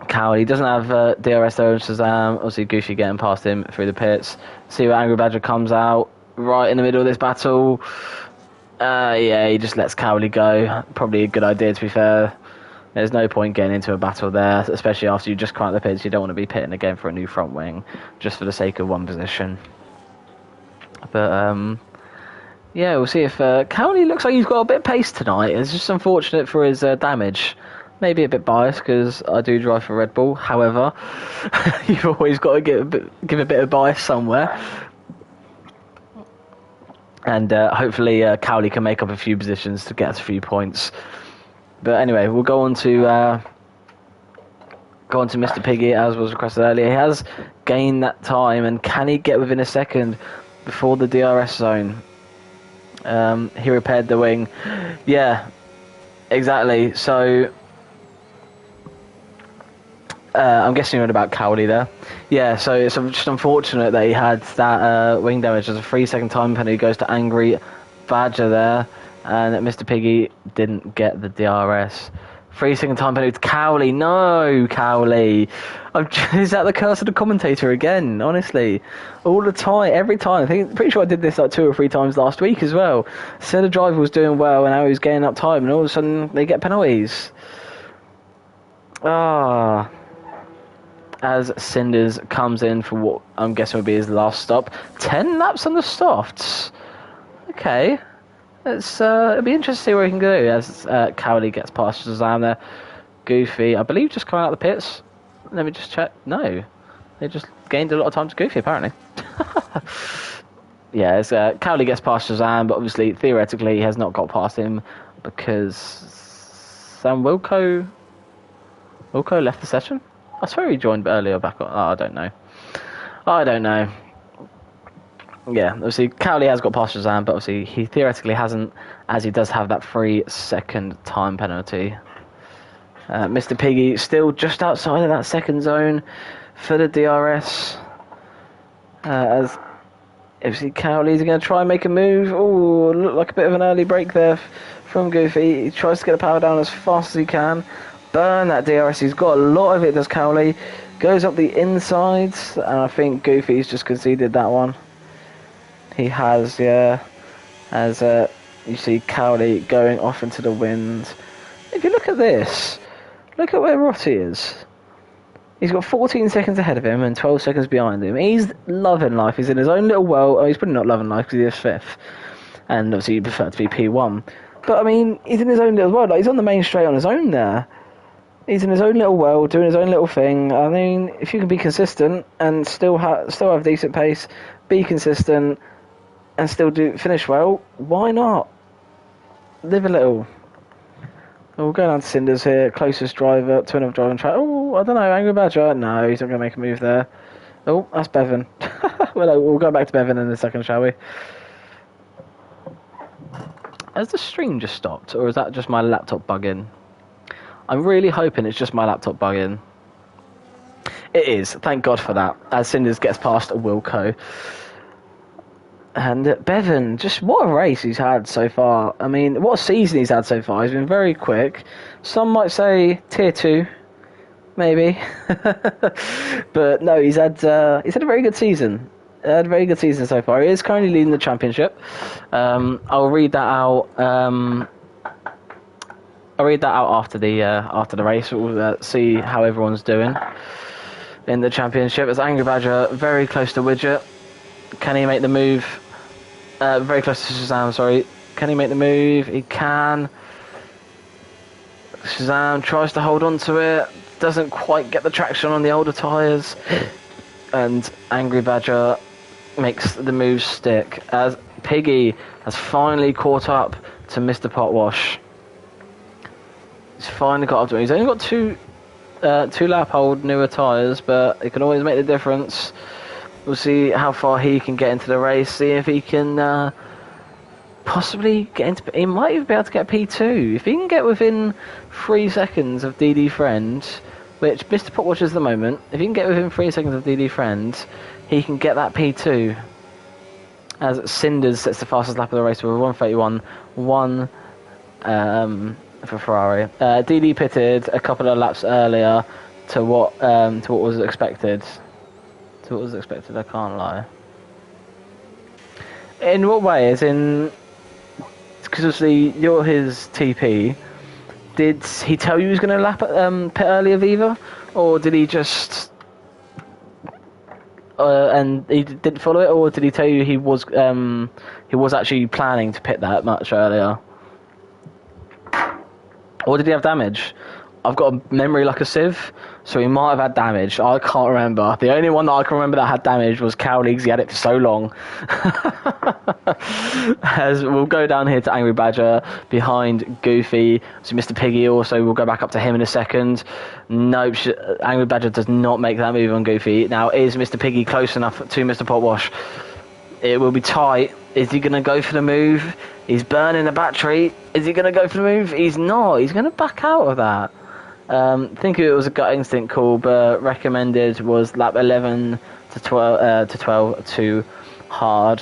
Cowley doesn't have DRS though, Shazam. Obviously, Goofy getting past him through the pits. See what Angry Badger comes out right in the middle of this battle. Yeah, he just lets Cowley go. Probably a good idea, to be fair. There's no point getting into a battle there, especially after you just come out the pits. You don't want to be pitting again for a new front wing, just for the sake of one position. But, yeah, we'll see if Cowley looks like he's got a bit of pace tonight. It's just unfortunate for his damage. Maybe a bit biased because I do drive for Red Bull. However, you've always got to give a bit of bias somewhere. And hopefully Cowley can make up a few positions to get us a few points. But anyway, we'll go on to Mr. Piggy, as was requested earlier. He has gained that time, and can he get within a second before the DRS zone? He repaired the wing. Yeah, exactly. So I'm guessing you're on about Cowley there. Yeah, so it's just unfortunate that he had that wing damage. There's a 3-second time penalty goes to Angry Badger there, and Mr. Piggy didn't get the DRS. 3-second time penalty to Cowley. No, Cowley. Is that the curse of the commentator again? Honestly, all the time, every time. Pretty sure I did this like 2 or 3 times last week as well. So the driver was doing well, and now he was gaining up time, and all of a sudden they get penalties. As Cinders comes in for what I'm guessing would be his last stop. 10 laps on the softs. Okay. It'll be interesting to see where he can go as Cowley gets past Shazam there. Goofy, I believe, just coming out of the pits. Let me just check. No. They just gained a lot of time to Goofy, apparently. Yeah, as Cowley gets past Shazam, but obviously, theoretically, he has not got past him because Wilco left the session? I swear he joined earlier back on. Oh, I don't know. Yeah, obviously Cowley has got past Shazam, but obviously he theoretically hasn't, as he does have that 3-second time penalty. Mr. Piggy still just outside of that second zone for the DRS. As obviously Cowley's going to try and make a move. Oh, looked like a bit of an early break there from Goofy. He tries to get the power down as fast as he can. Burn that DRS. He's got a lot of it, does Cowley. Goes up the insides, and I think Goofy's just conceded that one. He has, yeah. As you see Cowley going off into the wind. If you look at this, look at where Rossi is. He's got 14 seconds ahead of him and 12 seconds behind him. He's loving life. He's in his own little world. Oh, he's probably not loving life because he's 5th. And obviously you prefer to be P1. But, I mean, he's in his own little world. Like, he's on the main straight on his own there. He's in his own little world, doing his own little thing. I mean, if you can be consistent and still have decent pace, be consistent, and still finish well, why not? Live a little. We'll go down to Cinders here, closest driver to another driver and try. Oh, I don't know, Angry Badger. No, he's not going to make a move there. Oh, that's Bevan. Well, we'll go back to Bevan in a second, shall we? Has the stream just stopped, or is that just my laptop bugging? I'm really hoping it's just my laptop bugging. It is, thank God for that, as Cinders gets past Wilco. And Bevan, just what a race he's had so far. I mean, what a season he's had so far. He's been very quick. Some might say tier 2, maybe. But no, he's had a very good season. Had a very good season so far. He is currently leading the championship. I'll read that out. I'll read that out after the race. We'll see how everyone's doing in the championship. As Angry Badger very close to Widget. Can he make the move? Very close to Shazam, sorry. Can he make the move? He can. Shazam tries to hold on to it. Doesn't quite get the traction on the older tyres. And Angry Badger makes the move stick as Piggy has finally caught up to Mr. Potwash. He's finally got up to him. He's only got two lap old newer tyres, but it can always make the difference. We'll see how far he can get into the race, see if he can possibly get into... He might even be able to get P2. If he can get within 3 seconds of DD Friend, which Mr. Potwash is at the moment, if he can get within 3 seconds of DD Friend, he can get that P2. As Cinders sets the fastest lap of the race with a 1:31, 1 for Ferrari. DD pitted a couple of laps earlier to what was expected. To what was expected, I can't lie. In what way? As in, because obviously you're his TP. Did he tell you he was going to lap pit early, Aviva, or did he just and he didn't follow it, or did he tell you he was actually planning to pit that much earlier, or did he have damage? I've got a memory like a sieve, so he might have had damage. I can't remember. The only one that I can remember that had damage was Cowley, because he had it for so long. As we'll go down here to Angry Badger behind Goofy. So Mr. Piggy also, we'll go back up to him in a second. Nope, Angry Badger does not make that move on Goofy. Now, is Mr. Piggy close enough to Mr. Potwash? It will be tight. Is he going to go for the move? He's burning the battery. Is he going to go for the move? He's not. He's going to back out of that. Think of it was a gut instinct call, but recommended was lap 11 to 12 too hard.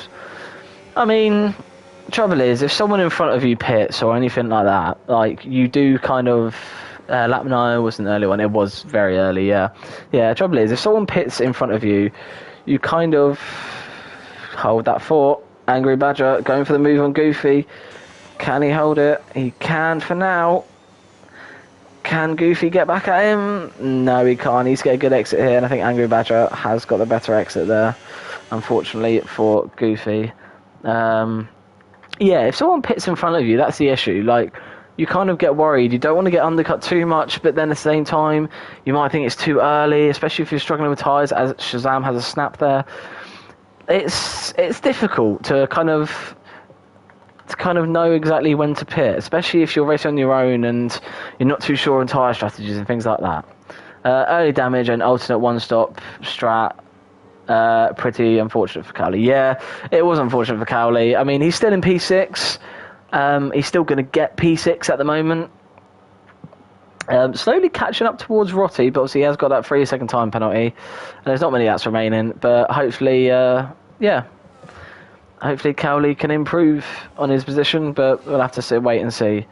I mean, trouble is, if someone in front of you pits or anything like that, like you do kind of lap 9 was an early one. It was very early, yeah. Trouble is, if someone pits in front of you, you kind of hold that thought. Angry Badger going for the move on Goofy. Can he hold it? He can for now. Can Goofy get back at him? No, he can't. He's got a good exit here, and I think Angry Badger has got the better exit there, unfortunately for Goofy. If someone pits in front of you, that's the issue. Like, you kind of get worried. You don't want to get undercut too much, but then at the same time, you might think it's too early, especially if you're struggling with tyres, as Shazam has a snap there. It's difficult to kind of know exactly when to pit, especially if you're racing on your own and you're not too sure on tyre strategies and things like that. Early damage and alternate one-stop strat. Pretty unfortunate for Cowley. Yeah, it was unfortunate for Cowley. I mean, he's still in P6. He's still going to get P6 at the moment. Slowly catching up towards Rotty, but obviously he has got that 3-second time penalty. And there's not many laps remaining, but hopefully, hopefully Cowley can improve on his position, but we'll have to wait and see.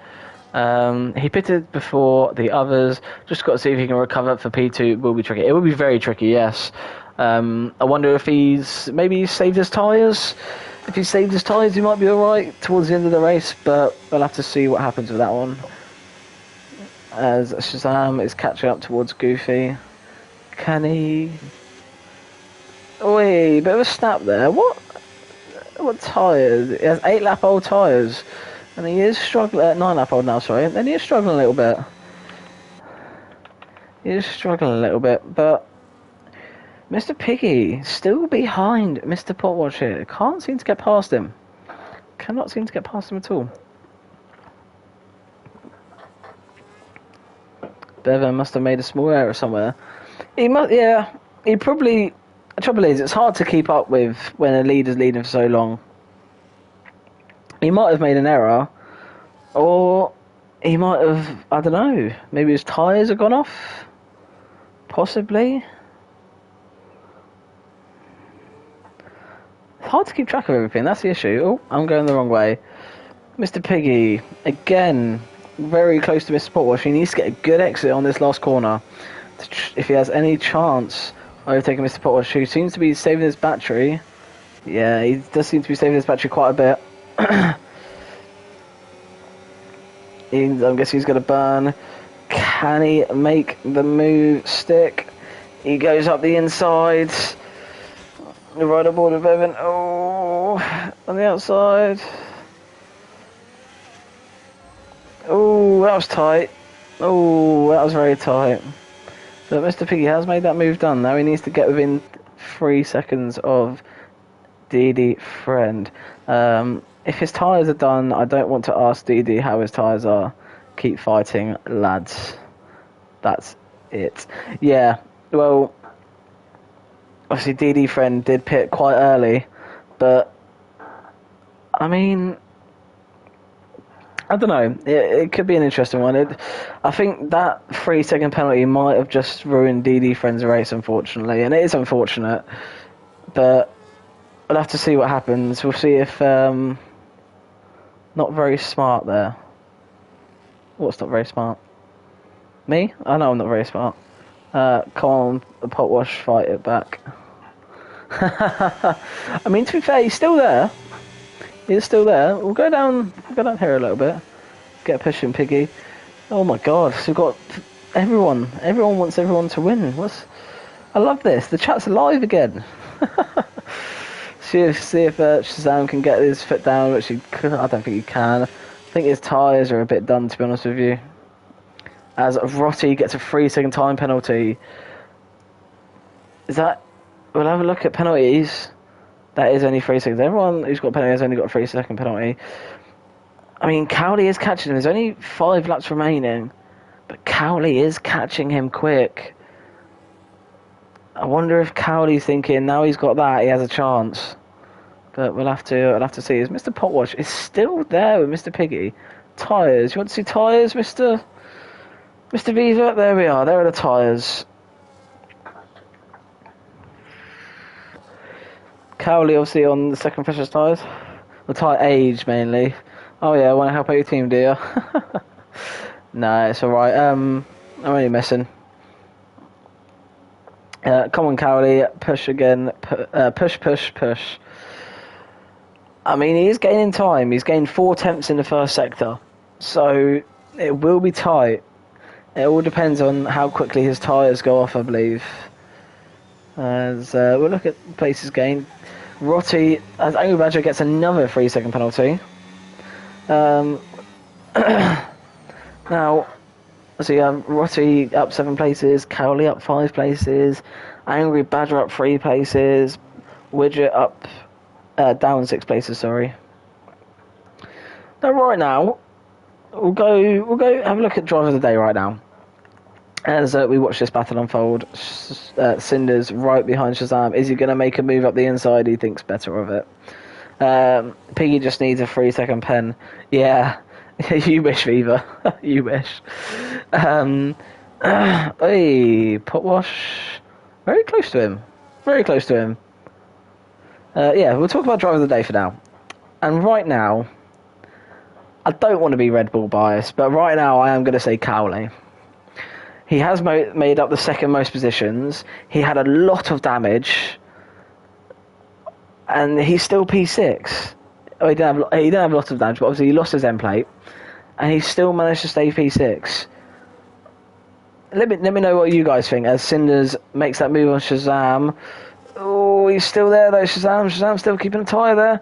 He pitted before the others. Just got to see if he can recover for P2. It will be tricky. It will be very tricky, yes. I wonder if maybe he's saved his tyres. If he saved his tyres, he might be alright towards the end of the race, but we'll have to see what happens with that one. As Shazam is catching up towards Goofy. Can he... Oi, bit of a snap there. What tyres? He has 8-lap-old tyres. And he is struggling... 9-lap-old now, sorry. And he is struggling a little bit. But... Mr. Piggy still behind Mr. Potwash here. Can't seem to get past him. Cannot seem to get past him at all. Bevan must have made a small error somewhere. He probably... The trouble is, it's hard to keep up with when a leader's leading for so long. He might have made an error, or he might have, I don't know, maybe his tyres have gone off? Possibly? It's hard to keep track of everything, that's the issue. Oh, I'm going the wrong way. Mr. Piggy, again, very close to Mr. Potwash. He needs to get a good exit on this last corner if he has any chance overtaking Mr. Potwash, who seems to be saving his battery. Yeah, he does seem to be saving his battery quite a bit. I'm guessing he's going to burn. Can he make the move stick? He goes up the inside. Right aboard of Evan. Oh, on the outside. Oh, that was tight. Oh, that was very tight. But Mr. Piggy has made that move done. Now he needs to get within 3 seconds of DD friend. If his tyres are done, I don't want to ask DD how his tyres are. Keep fighting, lads. That's it. Yeah, well, obviously DD friend did pit quite early, but I mean, I don't know. It could be an interesting one. I think that 3 second penalty might have just ruined DD friend's race, unfortunately, and it is unfortunate. But we'll have to see what happens. We'll see if not very smart there. What's not very smart? Me? I know I'm not very smart. Come on, the pot wash, fight it back. I mean, to be fair, he's still there. He's still there. We'll go down here a little bit. Get a push in Piggy. Oh my god, so we've got everyone. Everyone wants everyone to win. I love this. The chat's alive again. see if Shazam can get his foot down, which I don't think he can. I think his tyres are a bit done, to be honest with you. As Rotty gets a 3 second time penalty. Is that... We'll have a look at penalties. That is only 3 seconds. Everyone who's got a penalty has only got a 3 second penalty. I mean, Cowley is catching him. There's only 5 laps remaining. But Cowley is catching him quick. I wonder if Cowley's thinking, now he's got that, he has a chance. But we'll have to see. Is Mr. Potwash is still there with Mr. Piggy? Tyres. You want to see tyres, Mr. Viva? There we are. There are the tyres. Cowley obviously on the second freshest tyres. The tyre age mainly. Oh yeah, I want to help out your team, do you? No, it's alright. I'm only messing. Come on, Cowley. Push again. Push. I mean, he is gaining time. He's gained 4 tenths in the first sector. So, it will be tight. It all depends on how quickly his tyres go off, I believe. As we'll look at places gained. Rotty, as Angry Badger gets another 3 second penalty. Now, so you have Rotty up 7 places, Cowley up 5 places, Angry Badger up 3 places, Widget up down 6 places. Sorry. Now, right now, we'll go have a look at driver of the day right now. As we watch this battle unfold, Cinder's right behind Shazam. Is he going to make a move up the inside? He thinks better of it. Piggy just needs a 3 second pen. Yeah, you wish, Viva. You wish. Hey, Potwash. Very close to him. Yeah, we'll talk about driver of the day for now. And right now, I don't want to be Red Bull biased, but right now I am going to say Cowley. He has made up the second most positions. He had a lot of damage, and he's still P6. Oh, he didn't have a lot of damage, but obviously he lost his end plate, and he still managed to stay P6. Let me know what you guys think as Cinders makes that move on Shazam. Oh, he's still there though, Shazam. Shazam's still keeping a tyre there,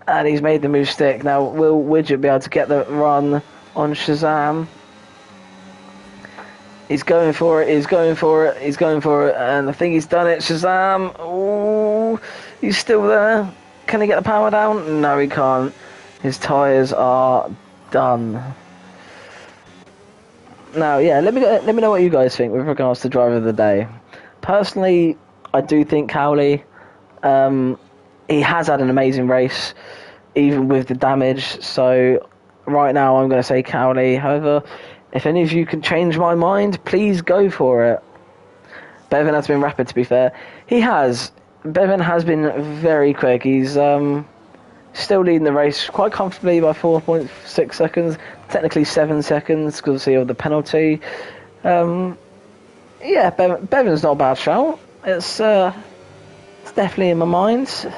and he's made the move stick. Now, will Widget be able to get the run on Shazam? He's going for it, and I think he's done it. Shazam! Oh, he's still there. Can he get the power down? No, he can't. His tyres are done. Now, yeah, let me know what you guys think with regards to driver of the day. Personally, I do think Cowley. He has had an amazing race, even with the damage. So, right now, I'm going to say Cowley. However, if any of you can change my mind, please go for it. Bevan has been rapid, to be fair. Bevan has been very quick. He's still leading the race quite comfortably by 4.6 seconds. Technically 7 seconds because of the penalty. Yeah, Bevan's not a bad shout. It's definitely in my mind.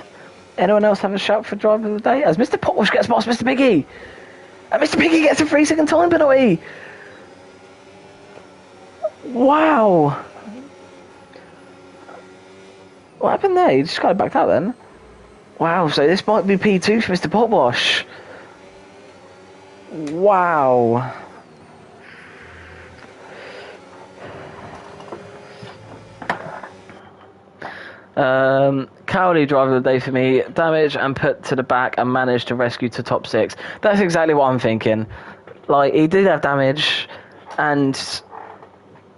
Anyone else have a shout for driver of the day? As Mr. Potwash gets past Mr. Piggy. And Mr. Piggy gets a 3 second time penalty. Wow. What happened there? He just got backed out then. Wow, so this might be P2 for Mr. Potwash. Wow. Cowley, driver of the day for me. Damage and put to the back and managed to rescue to top 6. That's exactly what I'm thinking. Like, he did have damage, and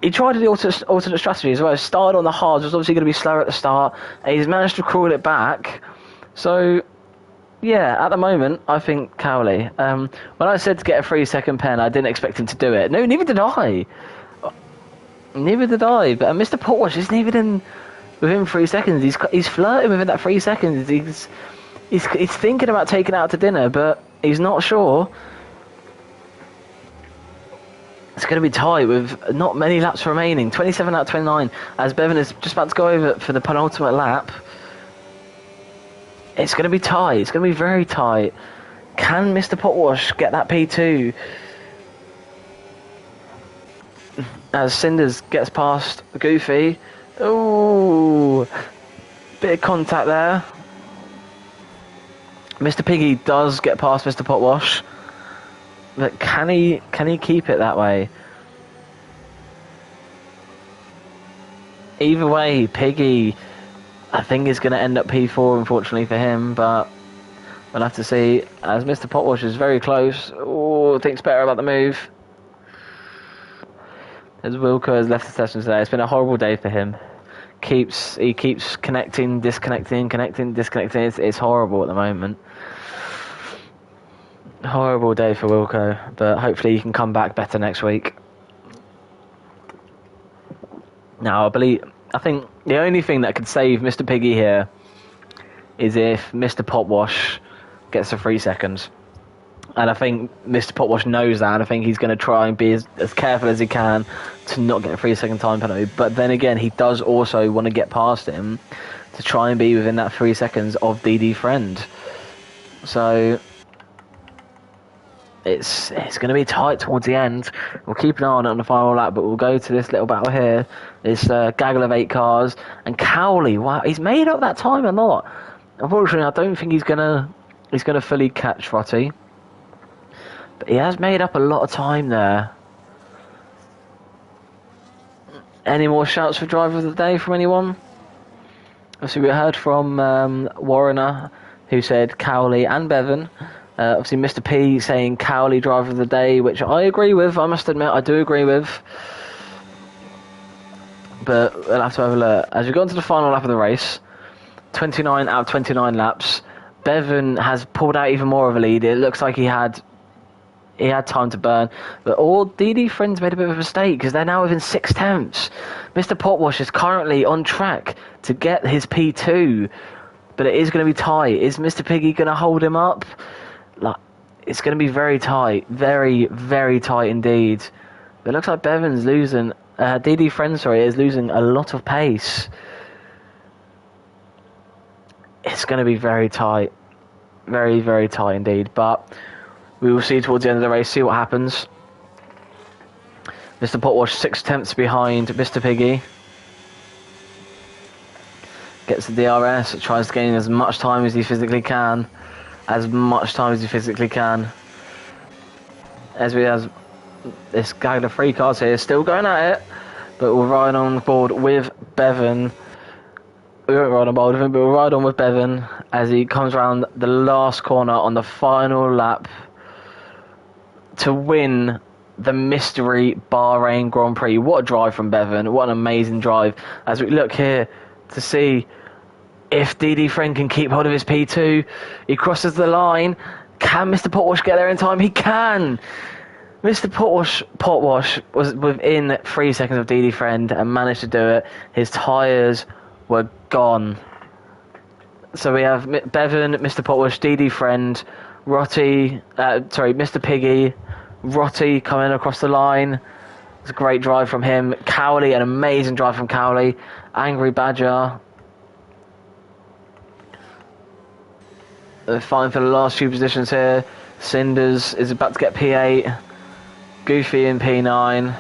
he tried the alternate strategy as well. Started on the hards, was obviously going to be slower at the start, and he's managed to crawl it back. So, yeah, at the moment, I think Cowley. When I said to get a 3-second pen, I didn't expect him to do it. No, neither did I. Neither did I. But Mr. Potwash isn't even within 3 seconds. He's flirting within that 3 seconds. He's thinking about taking it out to dinner, but he's not sure. It's going to be tight with not many laps remaining. 27 out of 29, as Bevan is just about to go over for the penultimate lap. It's going to be tight. It's going to be very tight. Can Mr. Potwash get that P2? As Cinders gets past Goofy. Ooh, bit of contact there. Mr. Piggy does get past Mr. Potwash. But can he keep it that way? Either way, Piggy, I think, is going to end up P4, unfortunately for him, but we'll have to see. As Mr. Potwash is very close. Oh, thinks better about the move. As Wilco has left the session today, it's been a horrible day for him. He keeps connecting, disconnecting, connecting, disconnecting. It's horrible at the moment. Horrible day for Wilco, but hopefully he can come back better next week. Now, I think the only thing that could save Mr. Piggy here is if Mr. Potwash gets the 3 seconds. And I think Mr. Potwash knows that, and I think he's going to try and be as careful as he can to not get a 3-second time penalty. But then again, he does also want to get past him to try and be within that 3 seconds of DD Friend. So it's going to be tight towards the end. We'll keep an eye on it on the final lap, but we'll go to this little battle here. This gaggle of 8 cars, and Cowley, wow, he's made up that time a lot. Unfortunately, I don't think he's gonna fully catch Rotty, but he has made up a lot of time there. Any more shouts for driver of the day from anyone? Obviously, we heard from Warrener, who said Cowley and Bevan. Obviously, Mr. P saying Cowley driver of the day, which I agree with. I must admit, I do agree with. But we'll have to have a look. As we go into the final lap of the race, 29 out of 29 laps, Bevan has pulled out even more of a lead. It looks like he had time to burn. But all DD Friends made a bit of a mistake, because they're now within 6 tenths. Mr. Potwash is currently on track to get his P2. But it is going to be tight. Is Mr. Piggy going to hold him up? It's going to be very tight. Very, very tight indeed. But it looks like Bevan's losing... DD Friends, is losing a lot of pace. It's going to be very tight. Very, very tight indeed. But we will see towards the end of the race, see what happens. Mr. Potwash 6 tenths behind Mr. Piggy. Gets the DRS, tries to gain as much time as he physically can. As we have this gaggle of 3 cars here, still going at it, but we'll ride on board with Bevan. We won't ride on board with him, but we'll ride on with Bevan as he comes around the last corner on the final lap to win the mystery Bahrain Grand Prix. What a drive from Bevan, what an amazing drive. As we look here to see if DD Friend can keep hold of his P2, he crosses the line. Can Mr. Potwash get there in time? He can! Mr. Potwash was within 3 seconds of DD Friend and managed to do it. His tyres were gone. So we have Bevan, Mr. Potwash, DD Friend, Mr. Piggy, Rotty coming across the line. It's a great drive from him. Cowley, an amazing drive from Cowley. Angry Badger. Fighting for the last few positions here. Cinders is about to get P8. Goofy in P9.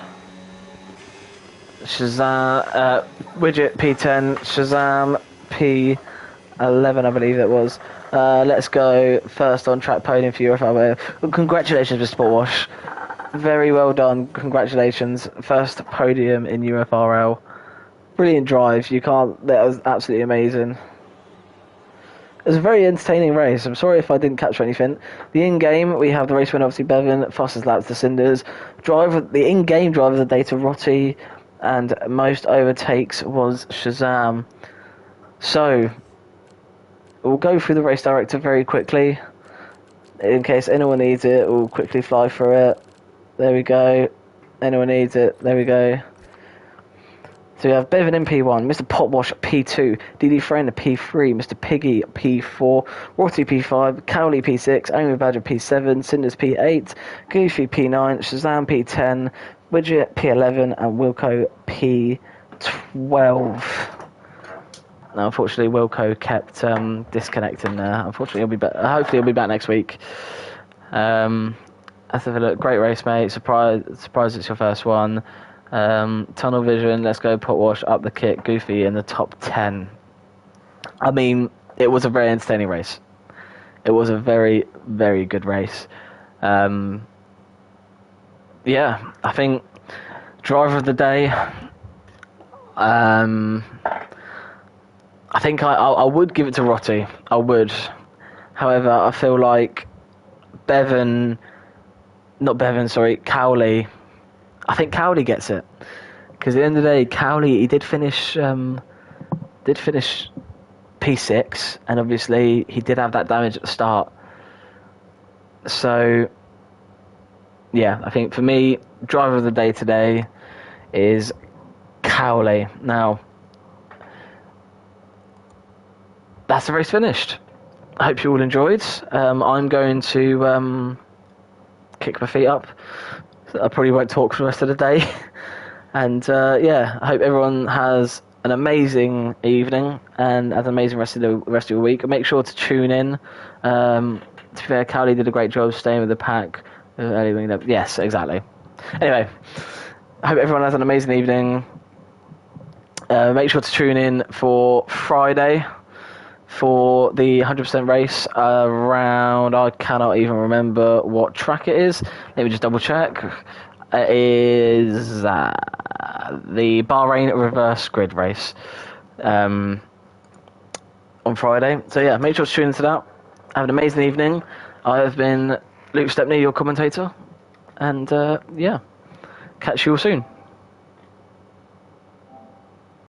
Shazam, Widget P10. Shazam P11, I believe it was. Let's go first on track podium for UFRL. Well, congratulations, Mr. Potwash. Very well done. Congratulations. First podium in UFRL. brilliant drive. You can't. That was absolutely amazing. It was a very entertaining race. I'm sorry if I didn't capture anything. The in-game, we have the race winner, obviously Bevan, fastest laps to Cinders. The in-game driver of the day to Rotti, and most overtakes was Shazam. So, we'll go through the race director very quickly. In case anyone needs it, we'll quickly fly through it. There we go. Anyone needs it, there we go. So we have Bevan in P1, Mr. Potwash P2, DD Friend P3, Mr. Piggy P4, Rotti P5, Cowley P6, Angry Badger P7, Cinders P8, Goofy P9, Shazam P10, Widget P11, and Wilco P12. Now, unfortunately, Wilco kept disconnecting there. Unfortunately, he'll be back. Hopefully, he'll be back next week. Let's have a look. Great race, mate. Surprise! It's your first one. Tunnel vision, let's go Potwash, up the kit, Goofy in the top 10. I mean, it was a very entertaining race. It was a very, very good race. Yeah, I think driver of the day, I think I would give it to Rotti. I would. However, I feel like Cowley, I think Cowley gets it, because at the end of the day, Cowley, he did finish P6, and obviously he did have that damage at the start. So yeah, I think for me, driver of the day today is Cowley. Now, that's the race finished. I hope you all enjoyed. I'm going to kick my feet up. I probably won't talk for the rest of the day. And yeah, I hope everyone has an amazing evening and has an amazing rest of your week. Make sure to tune in. To be fair, Cowley did a great job staying with the pack. Yes, exactly. Anyway, I hope everyone has an amazing evening. Make sure to tune in for Friday for the 100% race around, I cannot even remember what track it is. Let me just double check. It is the Bahrain reverse grid race on Friday. So yeah, make sure to tune into that. Have an amazing evening. I have been Luke Stepney, your commentator. And yeah, catch you all soon.